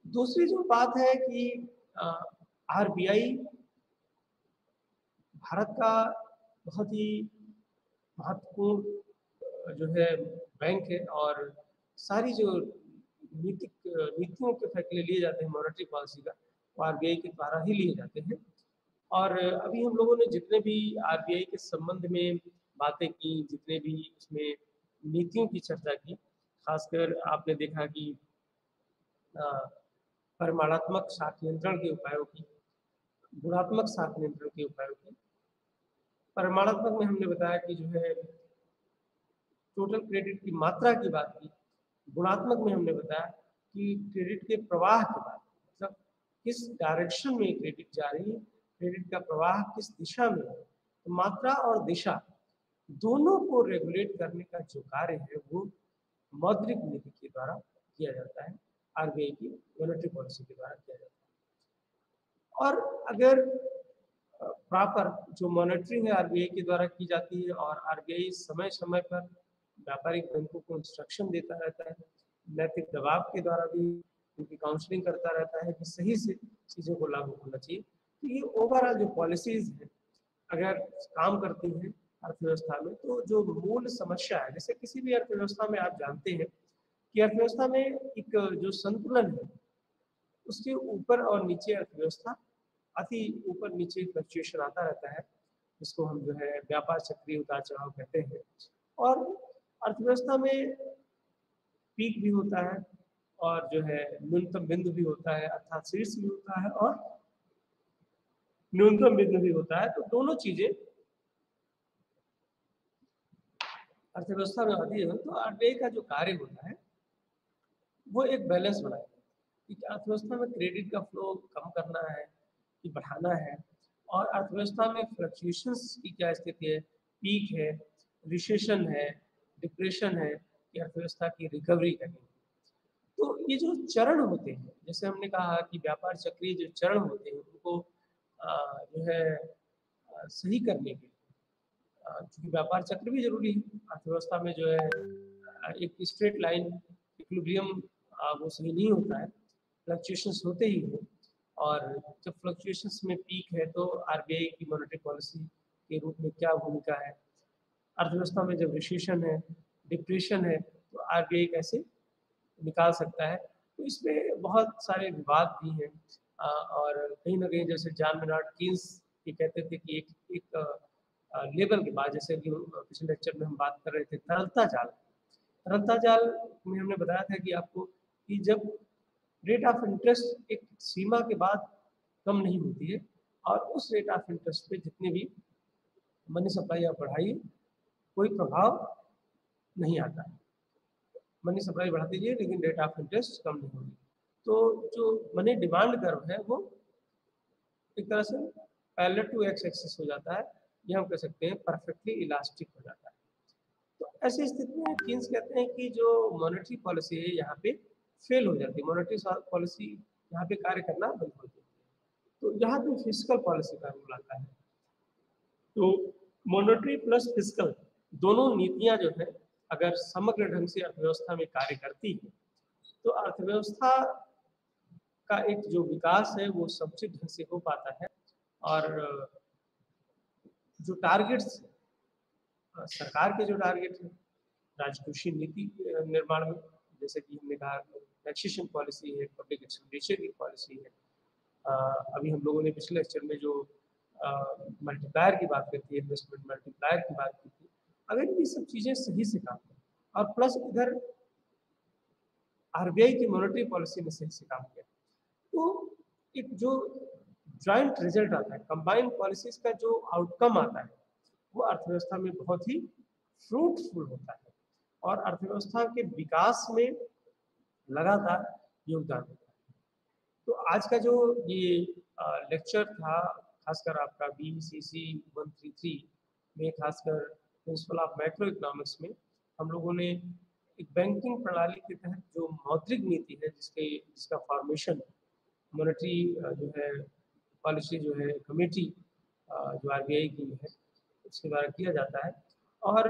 दूसरी जो बात है कि आरबीआई भारत का बहुत ही महत्वपूर्ण जो है बैंक है, और सारी जो नीतियों के फैसले लिए जाते हैं मॉनेटरी पॉलिसी का, वो आरबीआई के द्वारा ही लिए जाते हैं। और अभी हम लोगों ने जितने भी आरबीआई के संबंध में बातें की, जितने भी उसमें नीतियों की चर्चा की, खासकर आपने देखा कि परिमाणात्मक शाख नियंत्रण के उपायों की, गुणात्मक शाख नियंत्रण के उपायों की। परिमाणात्मक में हमने बताया कि जो है टोटल क्रेडिट की मात्रा की बात की। गुणात्मक में हमने बताया कि क्रेडिट के प्रवाह की बात, मतलब किस डायरेक्शन में क्रेडिट जा रही है, क्रेडिट का प्रवाह किस दिशा में है। तो मात्रा और दिशा दोनों को रेगुलेट करने का जो कार्य है वो मौद्रिक नीति के द्वारा किया जाता है, आरबीआई की मॉनेटरी पॉलिसी के द्वारा किया जाता है। और अगर प्रॉपर जो मॉनेटरिंग है आरबीआई के द्वारा की जाती है और आरबीआई समय समय पर व्यापारिक बैंकों को इंस्ट्रक्शन देता रहता है, नैतिक दबाव के द्वारा भी उनकी काउंसलिंग करता रहता है कि सही से चीज़ों को लागू होना चाहिए। तो ये ओवरऑल जो पॉलिसीज हैं अगर काम करती हैं अर्थव्यवस्था में, तो जो मूल समस्या है, जैसे किसी भी अर्थव्यवस्था में आप जानते हैं कि अर्थव्यवस्था में एक जो संतुलन है उसके ऊपर और नीचे अर्थव्यवस्था अति ऊपर नीचे फ्लक्चुएशन आता रहता है, जिसको हम जो है व्यापार चक्रीय उतार चढ़ाव कहते हैं। और अर्थव्यवस्था में पीक भी होता है और जो है न्यूनतम बिंदु भी होता है, अर्थात शीर्ष भी होता है और न्यूनतम बिंदु भी होता है। तो दोनों चीजें अर्थव्यवस्था में आती है। तो आरबीआई का जो कार्य होता है वो एक बैलेंस बनाए कि अर्थव्यवस्था में क्रेडिट का फ्लो कम करना है कि बढ़ाना है, और अर्थव्यवस्था में फ्लक्चुएशंस की क्या स्थिति है, पीक है, रिसेशन है, डिप्रेशन है, कि अर्थव्यवस्था की रिकवरी करनी है। तो ये जो चरण होते हैं, जैसे हमने कहा कि व्यापार चक्रीय जो चरण होते हैं उनको जो है सही करने के लिए, क्योंकि व्यापार चक्र भी जरूरी है अर्थव्यवस्था में, जो है एक स्ट्रेट लाइन इक्विलिब्रियम वो सही नहीं होता है, फ्लक्चुएशंस होते ही हैं। और जब फ्लक्चुएशंस में पीक है तो आरबीआई की मॉनेटरी पॉलिसी के रूप में क्या भूमिका है, अर्थव्यवस्था में जब रिसेशन है, डिप्रेशन है, तो आरबीआई कैसे निकाल सकता है। तो इसमें बहुत सारे विवाद भी हैं, और कहीं ना कहीं जैसे जॉन मेनार्ड कीन्स ये कहते थे कि एक लेवल के बाद, जैसे कि पिछले लेक्चर में हम बात कर रहे थे तरलता जाल, तरलता जाल में हमने बताया था कि आपको कि जब रेट ऑफ इंटरेस्ट एक सीमा के बाद कम नहीं होती है और उस रेट ऑफ इंटरेस्ट पे जितने भी मनी सप्लाई आप बढ़ाइए कोई प्रभाव नहीं आता है। मनी सप्लाई बढ़ा दीजिए लेकिन रेट ऑफ इंटरेस्ट कम नहीं होगी। तो जो मनी डिमांड कर्व है वो एक तरह से पैरेलल टू एक्स एक्सिस हो जाता है, ये हम कह सकते हैं परफेक्टली इलास्टिक हो जाता है। तो ऐसी स्थिति में कीन्स कहते हैं कि जो मॉनेटरी पॉलिसी है यहाँ पे फेल हो जाती है, मॉनेटरी पॉलिसी यहाँ पे कार्य करना बंद हो जाती है। तो यहाँ पे फिजिकल पॉलिसी का रोल आता है। तो मॉनेटरी प्लस फिजिकल दोनों नीतियां जो है अगर समग्र ढंग से अर्थव्यवस्था में कार्य करती है तो अर्थव्यवस्था का एक जो विकास है वो समुचित ढंग से हो पाता है। और जो टारगेट्स सरकार के जो टारगेट हैं राजकोषीय नीति निर्माण में, जैसे कि हमने कहा टैक्सेशन पॉलिसी है, पब्लिक एक्सपेंडिचर की पॉलिसी है, अभी हम लोगों ने पिछले लेक्चर में जो मल्टीप्लायर की बात की थी, इन्वेस्टमेंट मल्टीप्लायर की बात की थी, अगर ये सब चीज़ें सही से काम करें और प्लस इधर आरबीआई की मॉनेटरी पॉलिसी में सही से काम किया तो एक जो जॉइंट रिजल्ट आता है, कंबाइंड पॉलिसीज का जो आउटकम आता है वो अर्थव्यवस्था में बहुत ही फ्रूटफुल होता है और अर्थव्यवस्था के विकास में लगातार योगदान देता है। तो आज का जो ये लेक्चर था, खासकर आपका BCC 133 में, खासकर प्रिंसिपल ऑफ मैक्रो इकोनॉमिक्स में हम लोगों ने एक बैंकिंग प्रणाली के तहत जो मौद्रिक नीति है जिसका फॉर्मेशन मॉनेटरी जो है पॉलिसी जो है कमेटी जो आरबीआई की है उसके द्वारा किया जाता है, और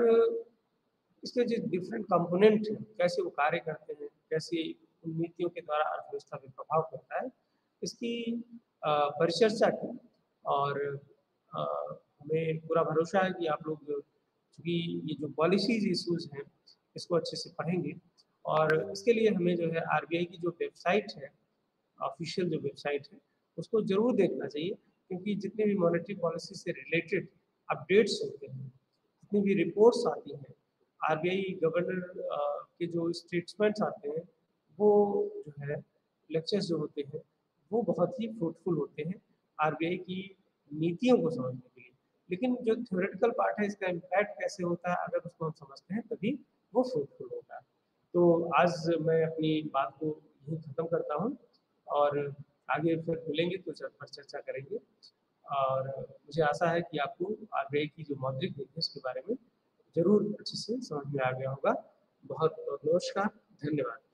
इसके जो डिफरेंट कंपोनेंट हैं कैसे वो कार्य करते हैं, कैसे उन नीतियों के द्वारा अर्थव्यवस्था पे प्रभाव पड़ता है, इसकी परिचर्चा की। और हमें पूरा भरोसा है कि आप लोग चूँकि ये जो पॉलिसीज इशूज़ हैं इसको अच्छे से पढ़ेंगे, और इसके लिए हमें जो है आरबीआई की जो वेबसाइट है, ऑफिशियल जो वेबसाइट है, उसको ज़रूर देखना चाहिए, क्योंकि जितने भी मॉनेटरी पॉलिसी से रिलेटेड अपडेट्स होते हैं, जितनी भी रिपोर्ट्स आती हैं, आरबीआई गवर्नर के जो स्टेटमेंट्स आते हैं, वो जो है लेक्चर्स जो होते हैं वो बहुत ही फ्रूटफुल होते हैं आरबीआई की नीतियों को समझने के लिए। लेकिन जो थ्योरेटिकल पार्ट है इसका इम्पैक्ट कैसे होता है अगर उसको हम समझते हैं तभी वो फ्रूटफुल होता है। तो आज मैं अपनी बात को यहीं ख़त्म करता हूँ और आगे फिर मिलेंगे तो पर चर्चा करेंगे। और मुझे आशा है कि आपको आरबीआई की जो मौद्रिक नीति है उसके बारे में ज़रूर अच्छे से समझ में आ गया होगा। बहुत बहुत नमस्कार, धन्यवाद।